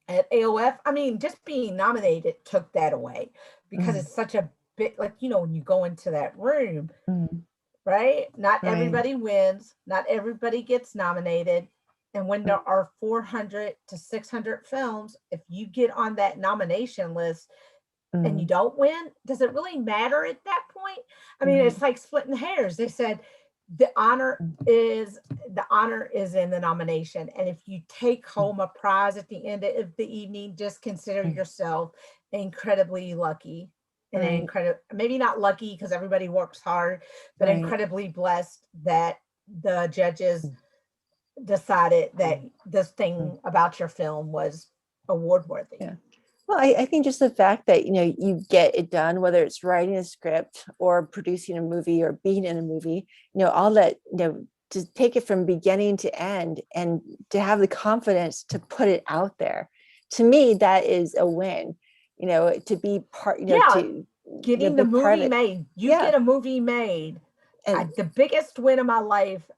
Speaker 2: at AOF. I mean, just being nominated took that away because
Speaker 1: Mm,
Speaker 2: it's such a bit, like, when you go into that room,
Speaker 1: mm,
Speaker 2: right? Not
Speaker 1: right.
Speaker 2: everybody wins, not everybody gets nominated. And when
Speaker 1: Mm,
Speaker 2: there are 400 to 600 films, if you get on that nomination list and you
Speaker 1: mm,
Speaker 2: don't win, does it really matter at that point? I mean,
Speaker 1: right.
Speaker 2: it's like splitting hairs. They said the honor
Speaker 1: Mm,
Speaker 2: is the honor is in the nomination, and if you take
Speaker 1: mm,
Speaker 2: home a prize at the end of the evening, just consider
Speaker 1: mm,
Speaker 2: yourself incredibly lucky, and
Speaker 1: right.
Speaker 2: incredible, maybe not lucky because everybody works hard, but
Speaker 1: Right.
Speaker 2: incredibly blessed that the judges
Speaker 1: Mm,
Speaker 2: decided that this
Speaker 1: mm,
Speaker 2: thing about your film was award worthy.
Speaker 1: yeah. Well, I think just the fact that, you get it done, whether it's writing a script or producing a movie or being in a movie, all that, to take it from beginning to end and to have the confidence to put it out there. To me, that is a win, to be part,
Speaker 2: Yeah,
Speaker 1: to,
Speaker 2: getting the
Speaker 1: be part of
Speaker 2: movie
Speaker 1: it.
Speaker 2: made. You
Speaker 1: Yeah.
Speaker 2: get a movie made.
Speaker 1: And
Speaker 2: The biggest win of my life.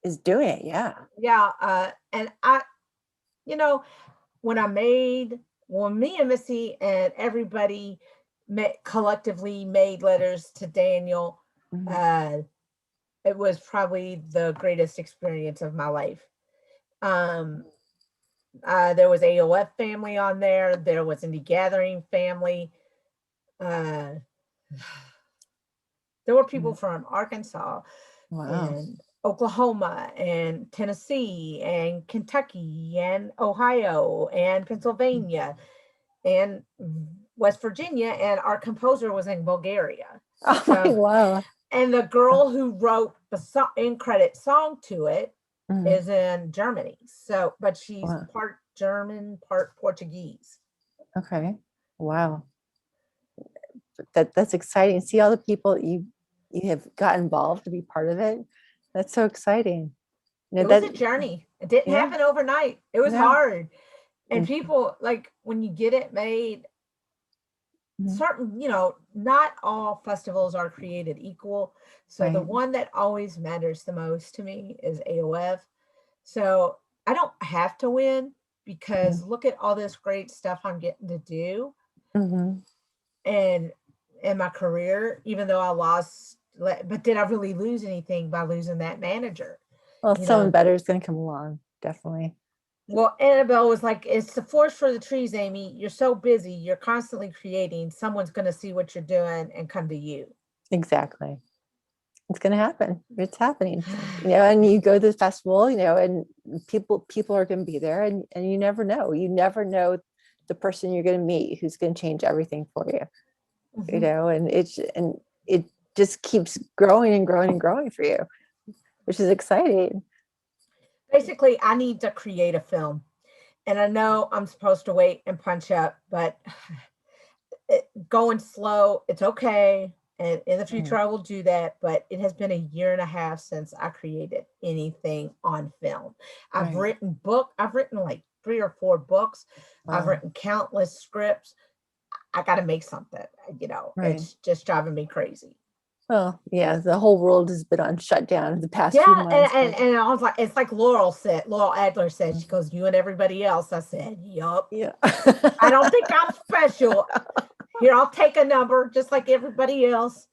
Speaker 1: is doing it. Yeah.
Speaker 2: Yeah, and you know, when I made when me and Missy and everybody collectively made letters to Daniel,
Speaker 1: Mhm.
Speaker 2: uh, it was probably the greatest experience of my life. Um, there was AOF family on there. There was Indie Gathering family. Uh, there were people
Speaker 1: Mhm.
Speaker 2: from Arkansas
Speaker 1: Wow.
Speaker 2: and Oklahoma and Tennessee and Kentucky and Ohio and
Speaker 1: Mm.
Speaker 2: Pennsylvania and West Virginia, and our composer was in Bulgaria.
Speaker 1: Oh my,
Speaker 2: So,
Speaker 1: wow.
Speaker 2: and the girl who wrote the in credit song to it
Speaker 1: Mhm.
Speaker 2: is in Germany. So, but she's
Speaker 1: Wow.
Speaker 2: part German, part Portuguese.
Speaker 1: Okay. Wow. That's exciting. See all the people you have got involved to be part of it. That's so exciting.
Speaker 2: It was
Speaker 1: That,
Speaker 2: a journey. It didn't
Speaker 1: yeah,
Speaker 2: happen overnight. It was
Speaker 1: no.
Speaker 2: hard. And
Speaker 1: Mm,
Speaker 2: people, like, when you get it made,
Speaker 1: mhm.
Speaker 2: certain, not all festivals are created equal. So the
Speaker 1: Right.
Speaker 2: one that always matters the most to me is AOF. So I don't have to win because
Speaker 1: Mm,
Speaker 2: look at all this great stuff I'm getting to do.
Speaker 1: mhm.
Speaker 2: And in my career, even though I lost, but did I really lose anything by losing that manager?
Speaker 1: Well,
Speaker 2: You
Speaker 1: someone
Speaker 2: know,
Speaker 1: better is going to come along. Definitely.
Speaker 2: well, Annabelle was like, it's the forest for the trees, Amy. You're so busy. You're constantly creating. Someone's going to see what you're doing and come to you.
Speaker 1: Exactly. It's going to happen. It's happening. And you go to the festival, and people are going to be there, and you never know. You never know the person you're going to meet who's going to change everything for you.
Speaker 2: Mhm.
Speaker 1: And it just keeps growing and growing and growing for you, which is exciting.
Speaker 2: Basically, I need to create a film. And I know I'm supposed to wait and punch up, but going slow, it's okay. And in the future,
Speaker 1: Mm,
Speaker 2: I will do that. But it has been a year and a half since I created anything on film.
Speaker 1: right.
Speaker 2: I've written like 3 or 4 books. I've
Speaker 1: Wow.
Speaker 2: written countless scripts. I got to make something,
Speaker 1: Right.
Speaker 2: it's just driving me crazy.
Speaker 1: Well, yeah, the whole world has been on shutdown the past few
Speaker 2: Yeah,
Speaker 1: months, but
Speaker 2: and I was like, it's like Laurel Adler said.
Speaker 1: mm,
Speaker 2: She goes, "You and everybody else." I said, "Yup."
Speaker 1: yeah.
Speaker 2: I don't think I'm special. Here, I'll take a number just like everybody else.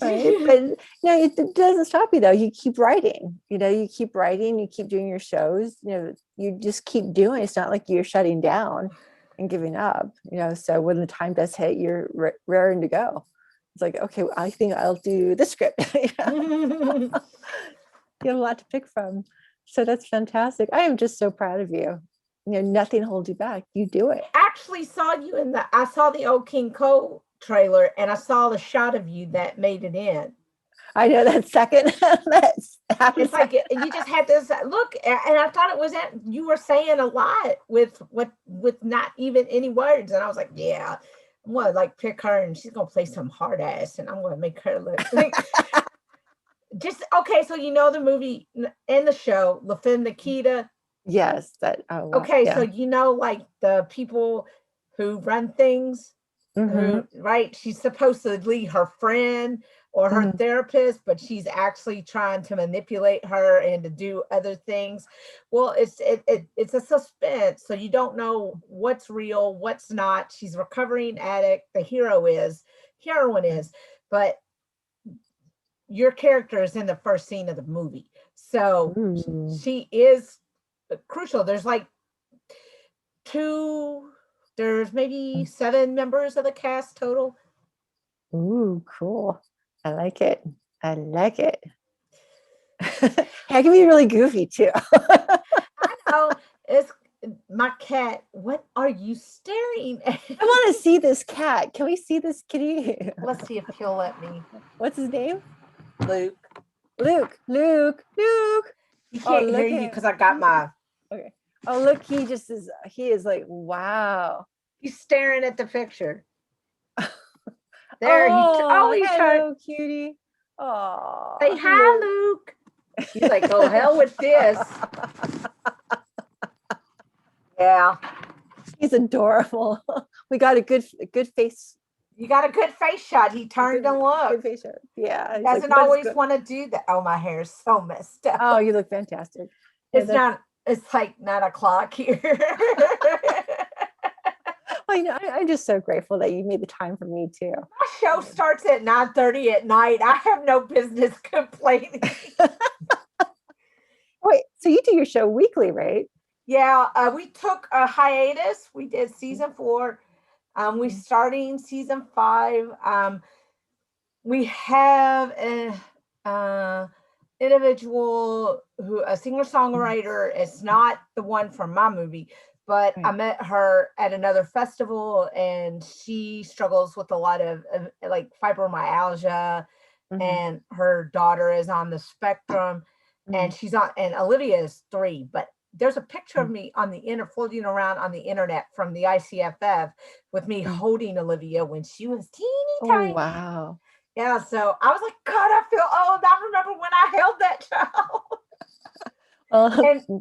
Speaker 1: Right. But it doesn't stop you though. You keep writing, you keep writing, you keep doing your shows, you just keep doing. It's not like you're shutting down and giving up, so when the time does hit, you're raring to go. It's like, okay, I think I'll do this script. Yeah. You have a lot to pick from. So that's fantastic. I am just so proud of you. nothing holds you back. You do it.
Speaker 2: Actually saw you I saw the old King Cole trailer, and I saw the shot of you that made it in.
Speaker 1: I know that second.
Speaker 2: It's like you just had this look, and I thought it was that you were saying a lot with not even any words, and I was like, yeah, I'm gonna like pick her, and she's gonna play some hard ass, and I'm gonna make her look like just okay. So the movie and the show, La Femme Nikita.
Speaker 1: Yes, that. Oh, wow.
Speaker 2: Okay,
Speaker 1: Yeah.
Speaker 2: so like the people who run things, who right? She's supposedly her friend or her therapist, but she's actually trying to manipulate her and to do other things. Well, it's a suspense, so you don't know what's real, what's not. She's a recovering addict. The heroine is, but your character is in the first scene of the movie, so she is crucial. There's like there's maybe 7 members of the cast total.
Speaker 1: Ooh, cool. I like it. I like it. It can be really goofy too.
Speaker 2: I know. It's my cat. What are you staring at?
Speaker 1: I want to see this cat. Can we see this kitty?
Speaker 2: Let's see if he'll let me.
Speaker 1: What's his name?
Speaker 2: Luke.
Speaker 1: Luke.
Speaker 2: He can't hear you because I got my.
Speaker 1: Okay. Oh, look, he is like, wow.
Speaker 2: He's staring at the picture. There, he turned.
Speaker 1: Cutie. Oh,
Speaker 2: say hi, Luke. He's like, oh, hell with this. Yeah.
Speaker 1: He's adorable. We got a good face.
Speaker 2: You got a good face shot. He turned and looked.
Speaker 1: Good face shot. Yeah.
Speaker 2: He doesn't always want to do that. Oh, my hair is so messed up.
Speaker 1: Oh, you look fantastic.
Speaker 2: It's like 9 o'clock here.
Speaker 1: I'm just so grateful that you made the time for me too.
Speaker 2: My show starts at 9:30 at night. I have no business complaining.
Speaker 1: Wait, so you do your show weekly, right?
Speaker 2: Yeah, we took a hiatus. We did season 4. We're starting season 5. We have an individual a singer-songwriter. It's not the one from my movie, but I met her at another festival, and she struggles with a lot of like fibromyalgia, and her daughter is on the spectrum, and and Olivia is 3, but there's a picture of me on the floating around on the internet from the ICFF with me holding Olivia when she was teeny tiny.
Speaker 1: Oh, wow.
Speaker 2: Yeah, so I was like, God, I feel old. I remember when I held that child.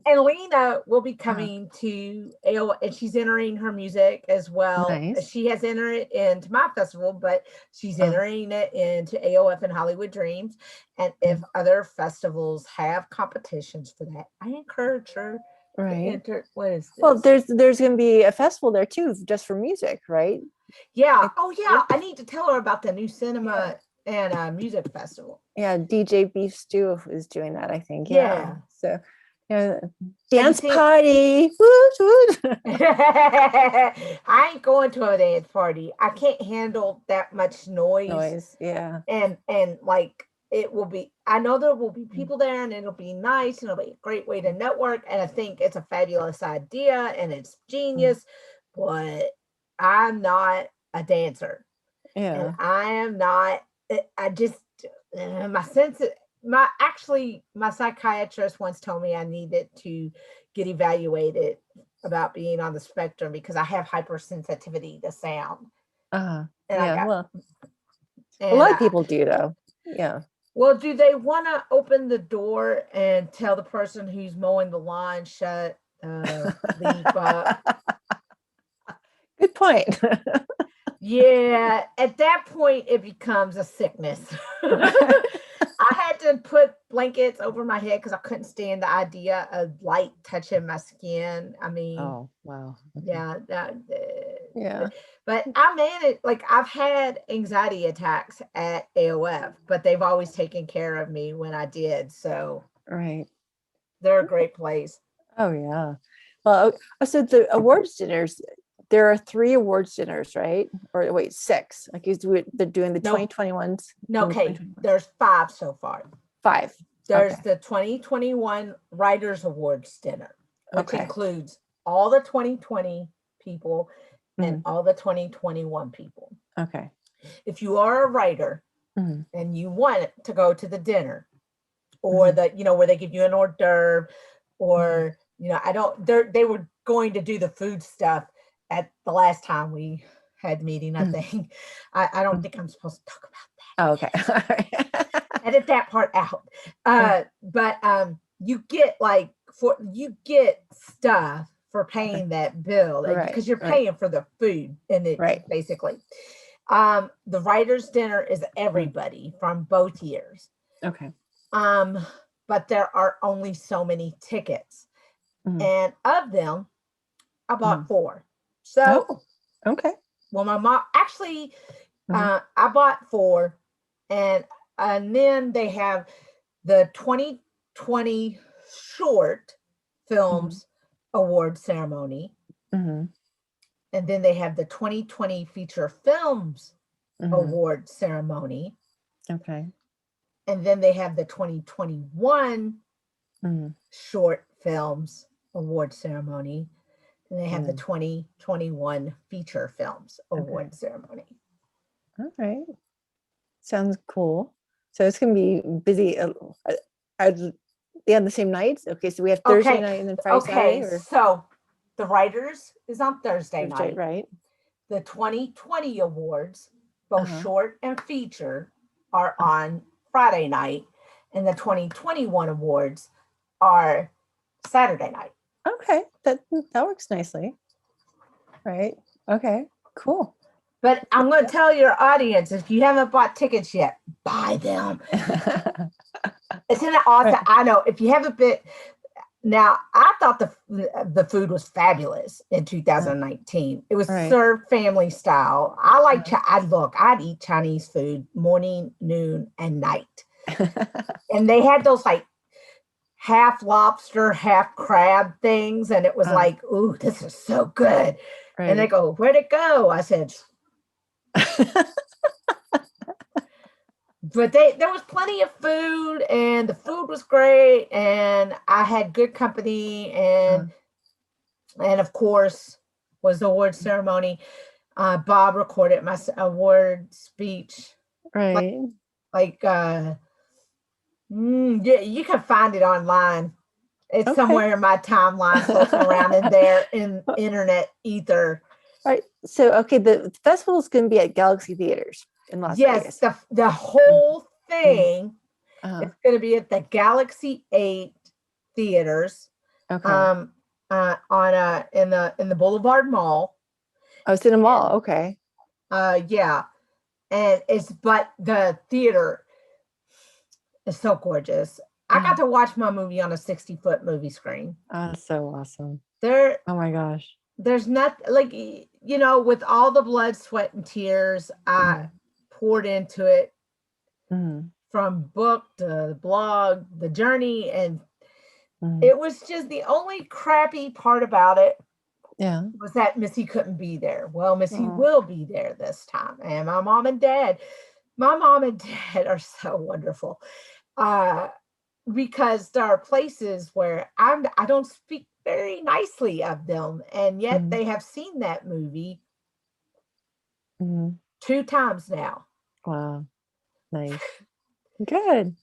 Speaker 2: And Lena will be coming to AOF, and she's entering her music as well. Nice. She has entered into my festival, but she's entering it into AOF and Hollywood Dreams. And if other festivals have competitions for that, I encourage her to enter. What is this?
Speaker 1: Well, there's going to be a festival there too, just for music, right?
Speaker 2: Yeah. Oh, yeah. I need to tell her about the new cinema and music festival.
Speaker 1: Yeah, DJ Beef Stew is doing that, I think.
Speaker 2: Yeah.
Speaker 1: So. Dance party.
Speaker 2: I ain't going to a dance party. I can't handle that much noise.
Speaker 1: Yeah.
Speaker 2: And like it will be, I know there will be people there, and it'll be nice, and it'll be a great way to network. And I think it's a fabulous idea, and it's genius, but I'm not a dancer.
Speaker 1: Yeah.
Speaker 2: And I am not, I just, my sense of, my psychiatrist once told me I needed to get evaluated about being on the spectrum because I have hypersensitivity to sound.
Speaker 1: A lot of people do though. Yeah.
Speaker 2: Well, do they want to open the door and tell the person who's mowing the lawn, shut leave up?
Speaker 1: Good point.
Speaker 2: Yeah, at that point it becomes a sickness. I had to put blankets over my head because I couldn't stand the idea of light touching my skin. I mean,
Speaker 1: oh wow,
Speaker 2: yeah,
Speaker 1: yeah.
Speaker 2: But I managed. Like I've had anxiety attacks at AOF, but they've always taken care of me when I did. So they're a great place.
Speaker 1: Oh yeah. Well, so the awards dinners. There are 3 awards dinners, right? Or wait, 6. Like they're doing the 2021s.
Speaker 2: No, okay. There's 5 so far.
Speaker 1: 5.
Speaker 2: There's the 2021 Writers Awards dinner, which includes all the 2020 people and all the 2021 people.
Speaker 1: Okay.
Speaker 2: If you are a writer and you want to go to the dinner or the, you know, where they give you an hors d'oeuvre or, you know, they were going to do the food stuff at the last time we had meeting, I think. I don't think I'm supposed to talk about that.
Speaker 1: Oh, okay.
Speaker 2: Edit that part out. But you get you get stuff for paying that bill because you're paying for the food and it basically. The writer's dinner is everybody from both years.
Speaker 1: Okay.
Speaker 2: But there are only so many tickets. And of them, I bought 4. So
Speaker 1: okay.
Speaker 2: Well, my mom actually I bought 4 and then they have the 2020 short films award ceremony. And then they have the 2020 feature films award ceremony.
Speaker 1: Okay.
Speaker 2: And then they have the 2021 short films award ceremony. And they have the 2021 feature films award ceremony.
Speaker 1: All right. Sounds cool. So it's going to be busy. Are they on the same nights? Okay, so we have Thursday night and then Friday, Saturday? Or?
Speaker 2: So the writers is on Thursday night.
Speaker 1: Right.
Speaker 2: The 2020 awards, both short and feature, are on Friday night. And the 2021 awards are Saturday night.
Speaker 1: Okay, that works nicely. Right. Okay, cool.
Speaker 2: But I'm going to tell your audience, if you haven't bought tickets yet, buy them. Isn't it awesome? I know. If you haven't been, now I thought the food was fabulous in 2019. It was served family style. I like I'd eat Chinese food morning, noon, and night. And they had those like half lobster, half crab things, and it was like, ooh, this is so good. And they go, where'd it go? I said. But there was plenty of food and the food was great and I had good company and of course was the award ceremony. Bob recorded my award speech.
Speaker 1: Right.
Speaker 2: Yeah, you can find it online. It's somewhere in my timeline floating around in there in internet ether.
Speaker 1: All right. So, the festival is going to be at Galaxy Theaters in Las Vegas.
Speaker 2: Yes, the whole thing is going to be at the Galaxy 8 theaters. Okay. In the Boulevard Mall.
Speaker 1: Oh, it's in a mall. Okay.
Speaker 2: Yeah, and but the theater is so gorgeous. I got to watch my movie on a 60-foot movie screen.
Speaker 1: Oh, that's so awesome.
Speaker 2: Oh
Speaker 1: my gosh.
Speaker 2: There's nothing like, you know, with all the blood, sweat, and tears I poured into it from book to blog, the journey. And it was just the only crappy part about it was that Missy couldn't be there. Well, Missy will be there this time. And my mom and dad are so wonderful. Because there are places where I don't speak very nicely of them, and yet they have seen that movie 2 times now.
Speaker 1: Wow, nice, good.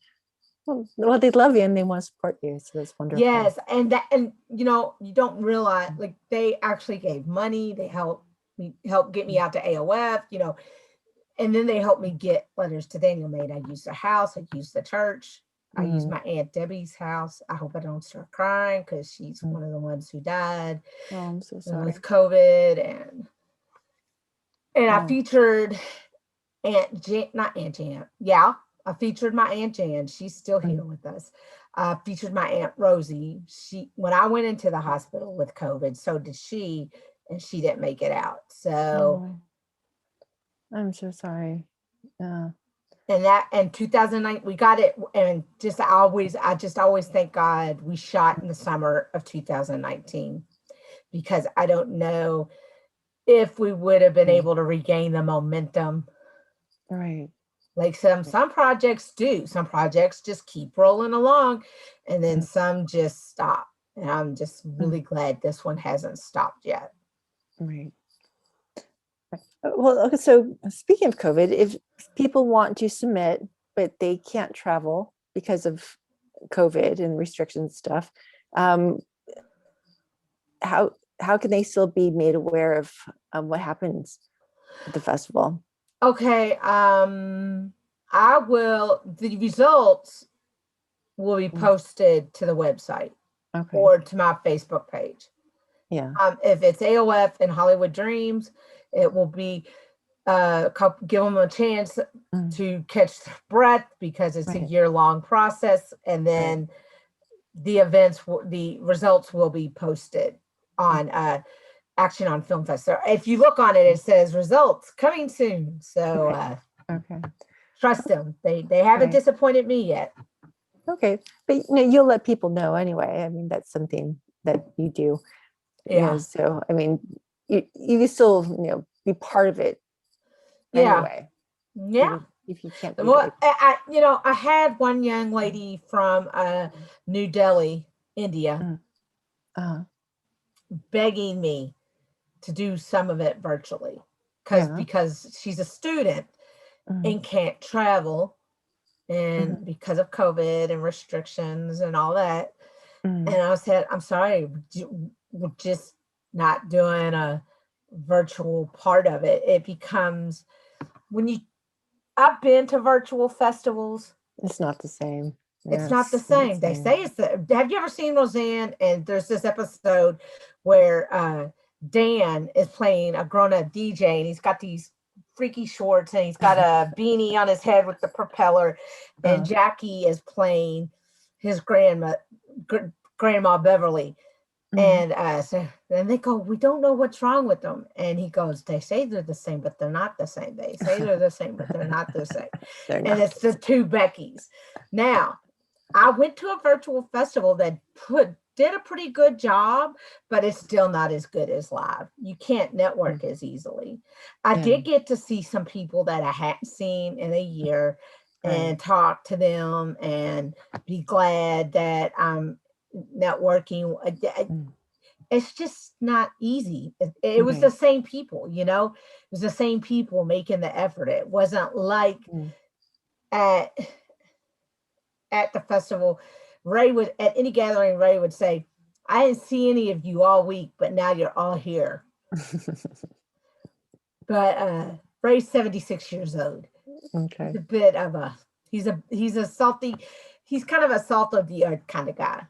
Speaker 1: Well, they love you and they want to support you, so that's wonderful.
Speaker 2: Yes, and you know, you don't realize like they actually gave money. They helped get me out to AOF, you know, and then they helped me get letters to Daniel Maid. I used the house, I used the church. I used my Aunt Debbie's house. I hope I don't start crying because she's one of the ones who died
Speaker 1: I'm so sorry.
Speaker 2: With COVID. And I featured not Aunt Jan. Yeah, I featured my Aunt Jan. She's still here with us. I featured my Aunt Rosie. When I went into the hospital with COVID, so did she, and she didn't make it out. So
Speaker 1: I'm so sorry.
Speaker 2: And 2009 we got it, and I just always thank God we shot in the summer of 2019, because I don't know if we would have been able to regain the momentum.
Speaker 1: Right.
Speaker 2: Like some projects do. Some projects just keep rolling along, and then some just stop. And I'm just really glad this one hasn't stopped yet.
Speaker 1: Right. Well, okay, so speaking of COVID, if people want to submit, but they can't travel because of COVID and restrictions stuff, how can they still be made aware of what happens at the festival?
Speaker 2: Okay, the results will be posted to the website
Speaker 1: Okay.
Speaker 2: or to my Facebook page.
Speaker 1: Yeah.
Speaker 2: If it's AOF and Hollywood Dreams, it will be give them a chance to catch their breath because it's a year-long process, and then the results will be posted on Action on Film Fest. So if you look on it, it says results coming soon. So trust them; they haven't disappointed me yet.
Speaker 1: Okay, but you'll let people know anyway. I mean, that's something that you do. So I mean, you still be part of it anyway.
Speaker 2: Yeah.
Speaker 1: If you can't be
Speaker 2: well, I had one young lady from New Delhi, India, begging me to do some of it virtually because she's a student and can't travel, and because of COVID and restrictions and all that. And I said, I'm sorry, we're just not doing a virtual part of it. It becomes I've been to virtual festivals.
Speaker 1: It's not the same.
Speaker 2: It's not the same. They say it's have you ever seen Roseanne? And there's this episode where Dan is playing a grown-up DJ, and he's got these freaky shorts, and he's got a beanie on his head with the propeller, and Jackie is playing his grandma Beverly. And so then they go, we don't know what's wrong with them. And he goes, they say they're the same, but they're not the same. They say they're the same, but they're not the same. And it's the two Beckys. Now, I went to a virtual festival that did a pretty good job, but it's still not as good as live. You can't network as easily. I did get to see some people that I hadn't seen in a year and talk to them and be glad that I'm networking. It's just not easy. It was the same people, it was the same people making the effort. It wasn't like at the festival, at any gathering, Ray would say, I didn't see any of you all week, but now you're all here. But Ray's 76 years old. He's a bit of he's a salty, he's kind of a salt of the earth kind of guy.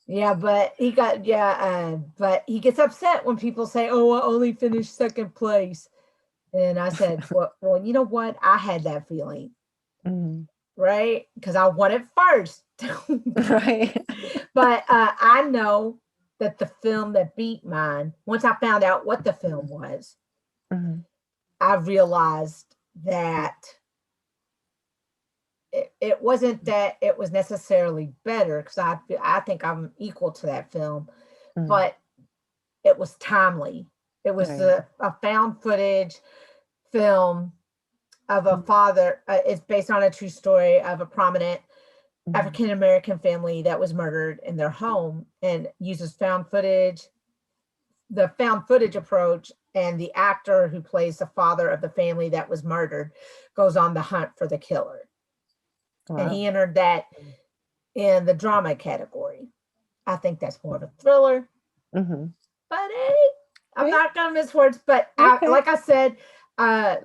Speaker 2: But he gets upset when people say, oh, I only finished second place. And I said, well, you know what? I had that feeling. Right? Because I won it first. But I know that the film that beat mine, once I found out what the film was, I realized that it wasn't that it was necessarily better, because I think I'm equal to that film, but it was timely. It was a found footage film of a father. It's based on a true story of a prominent African-American family that was murdered in their home, and uses the found footage approach. And the actor who plays the father of the family that was murdered goes on the hunt for the killer. Wow. And he entered that in the drama category. I think that's more of a thriller. But hey, I'm not gonna miss words. But like I said, I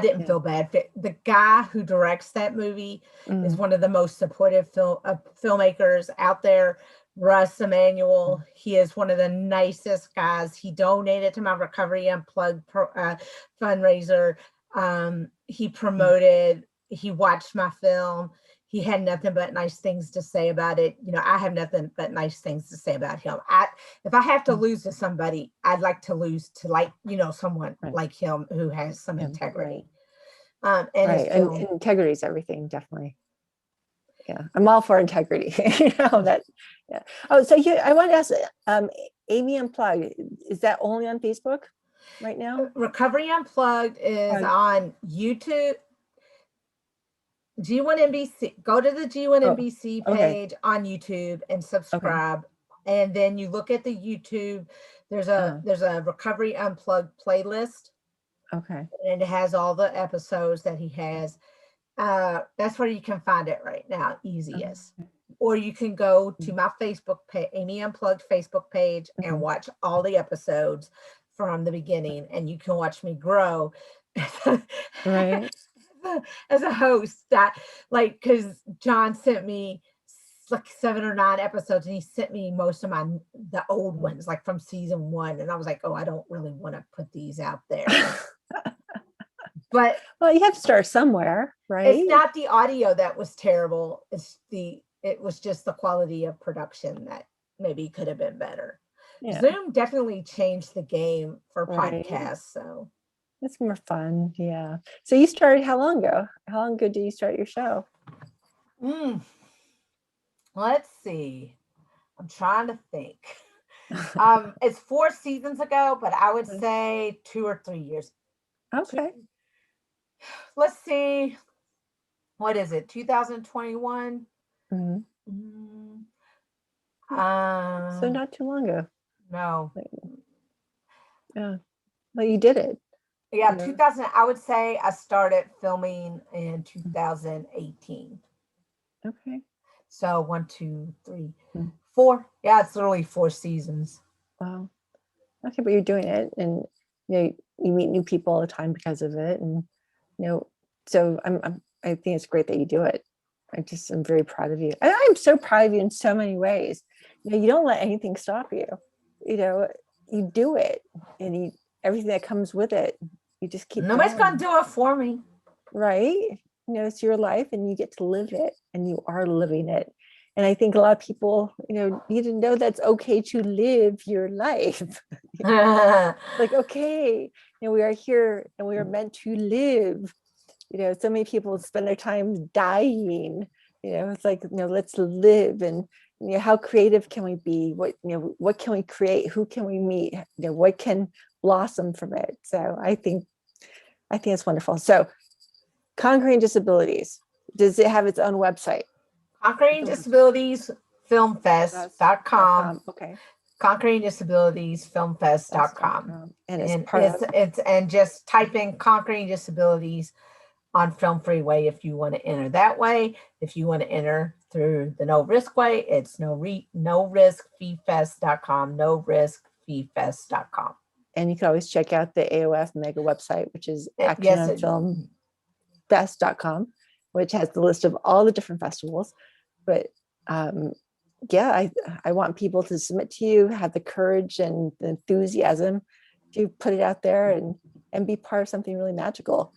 Speaker 2: didn't feel bad. The guy who directs that movie is one of the most supportive filmmakers out there. Russ Emanuel. He is one of the nicest guys. He donated to my Recovery Unplugged fundraiser. He promoted, he watched my film. He had nothing but nice things to say about it. I have nothing but nice things to say about him. If I have to lose to somebody, I'd like to lose to someone like him who has some integrity. And
Speaker 1: integrity is everything, definitely. I'm all for integrity. Oh, so I want to ask, AMY Unplugged, is that only on Facebook right now?
Speaker 2: Recovery Unplugged is on YouTube. G1NBC. Go to the G1NBC
Speaker 1: okay.
Speaker 2: page on YouTube and subscribe. And then you look at the YouTube. There's a Recovery Unplugged playlist.
Speaker 1: Okay.
Speaker 2: And it has all the episodes that he has. That's where you can find it right now, easiest. Or you can go to my Facebook page, AMY Unplugged Facebook page, and watch all the episodes from the beginning, and you can watch me grow
Speaker 1: right
Speaker 2: as a host. That, like, because John sent me like 7 or 9 episodes, and he sent me most of the old ones, like from season 1, and I was like, oh, I don't really want to put these out there. But
Speaker 1: well, you have to start somewhere, right?
Speaker 2: It's not the audio that was terrible. It was just the quality of production that maybe could have been better. Yeah. Zoom definitely changed the game for podcasts. So
Speaker 1: it's more fun. Yeah. So you started how long ago? How long ago did you start your show?
Speaker 2: Let's see. I'm trying to think. It's 4 seasons ago, but I would say 2 or 3 years.
Speaker 1: Okay.
Speaker 2: Let's see. What is it? 2021?
Speaker 1: So not too long ago.
Speaker 2: No.
Speaker 1: Yeah. Well, you did it.
Speaker 2: Yeah, 2000. I would say I started filming in 2018.
Speaker 1: Okay.
Speaker 2: So 1, 2, 3, 4. Yeah, it's literally 4 seasons.
Speaker 1: Wow. Okay, but you're doing it, and you meet new people all the time because of it, and so I think it's great that you do it. I'm very proud of you. I'm so proud of you in so many ways. You don't let anything stop you. You do it, and everything that comes with it, you just keep.
Speaker 2: Nobody's gonna do it for me,
Speaker 1: right? It's your life, and you get to live it, and you are living it. And I think a lot of people, need to know that's okay to live your life. Like, okay, we are here and we are meant to live. So many people spend their time dying. It's like, let's live. And how creative can we be? What can we create? Who can we meet? What can blossom from it? So I think it's wonderful. So Conquering Disabilities, does it have its own website?
Speaker 2: Conquering Disabilities Filmfest.com.
Speaker 1: Okay.
Speaker 2: Conquering Disabilities Filmfest.com.
Speaker 1: And
Speaker 2: and just type in Conquering Disabilities on Film Freeway if you want to enter that way. If you want to enter through the no risk way, it's noriskfeefest.com, noriskfeefest.com.
Speaker 1: And you can always check out the AOF Mega website, which is actiononfilmfest.com, which has the list of all the different festivals. But I want people to submit to you, have the courage and the enthusiasm to put it out there and be part of something really magical.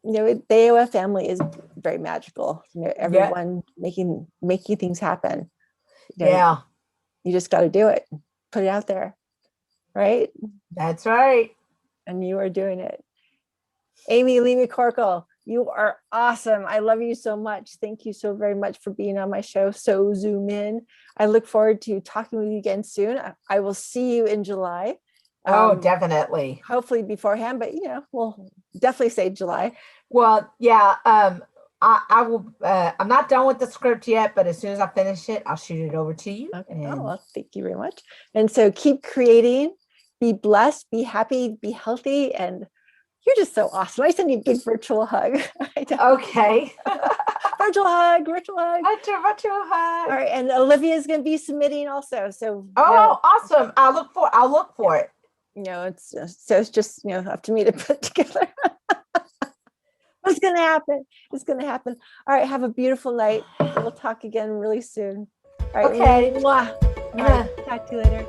Speaker 1: The AOF family is very magical. Everyone making things happen.
Speaker 2: You
Speaker 1: just got to do it, put it out there, right?
Speaker 2: That's right.
Speaker 1: And you are doing it. AMY Leigh McCORKLE, you are awesome. I love you so much. Thank you so very much for being on my show. So Zoom in. I look forward to talking with you again soon. I will see you in July.
Speaker 2: Oh, definitely.
Speaker 1: Hopefully beforehand, but we'll definitely say July.
Speaker 2: Well, yeah. I will. I'm not done with the script yet, but as soon as I finish it, I'll shoot it over to you.
Speaker 1: Okay. Well, thank you very much. And so keep creating. Be blessed. Be happy. Be healthy. And you're just so awesome. I send you a big virtual hug.
Speaker 2: Okay.
Speaker 1: Virtual hug.
Speaker 2: Virtual hug.
Speaker 1: All right. And Olivia is going to be submitting also. So.
Speaker 2: Awesome. I'll look for it.
Speaker 1: It's just up to me to put together. It's going to happen. It's going to happen. All right. Have a beautiful night. We'll talk again really soon. All right.
Speaker 2: Okay.
Speaker 1: Mwah. All right. Talk to you later.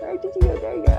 Speaker 1: Where did you go? There you go.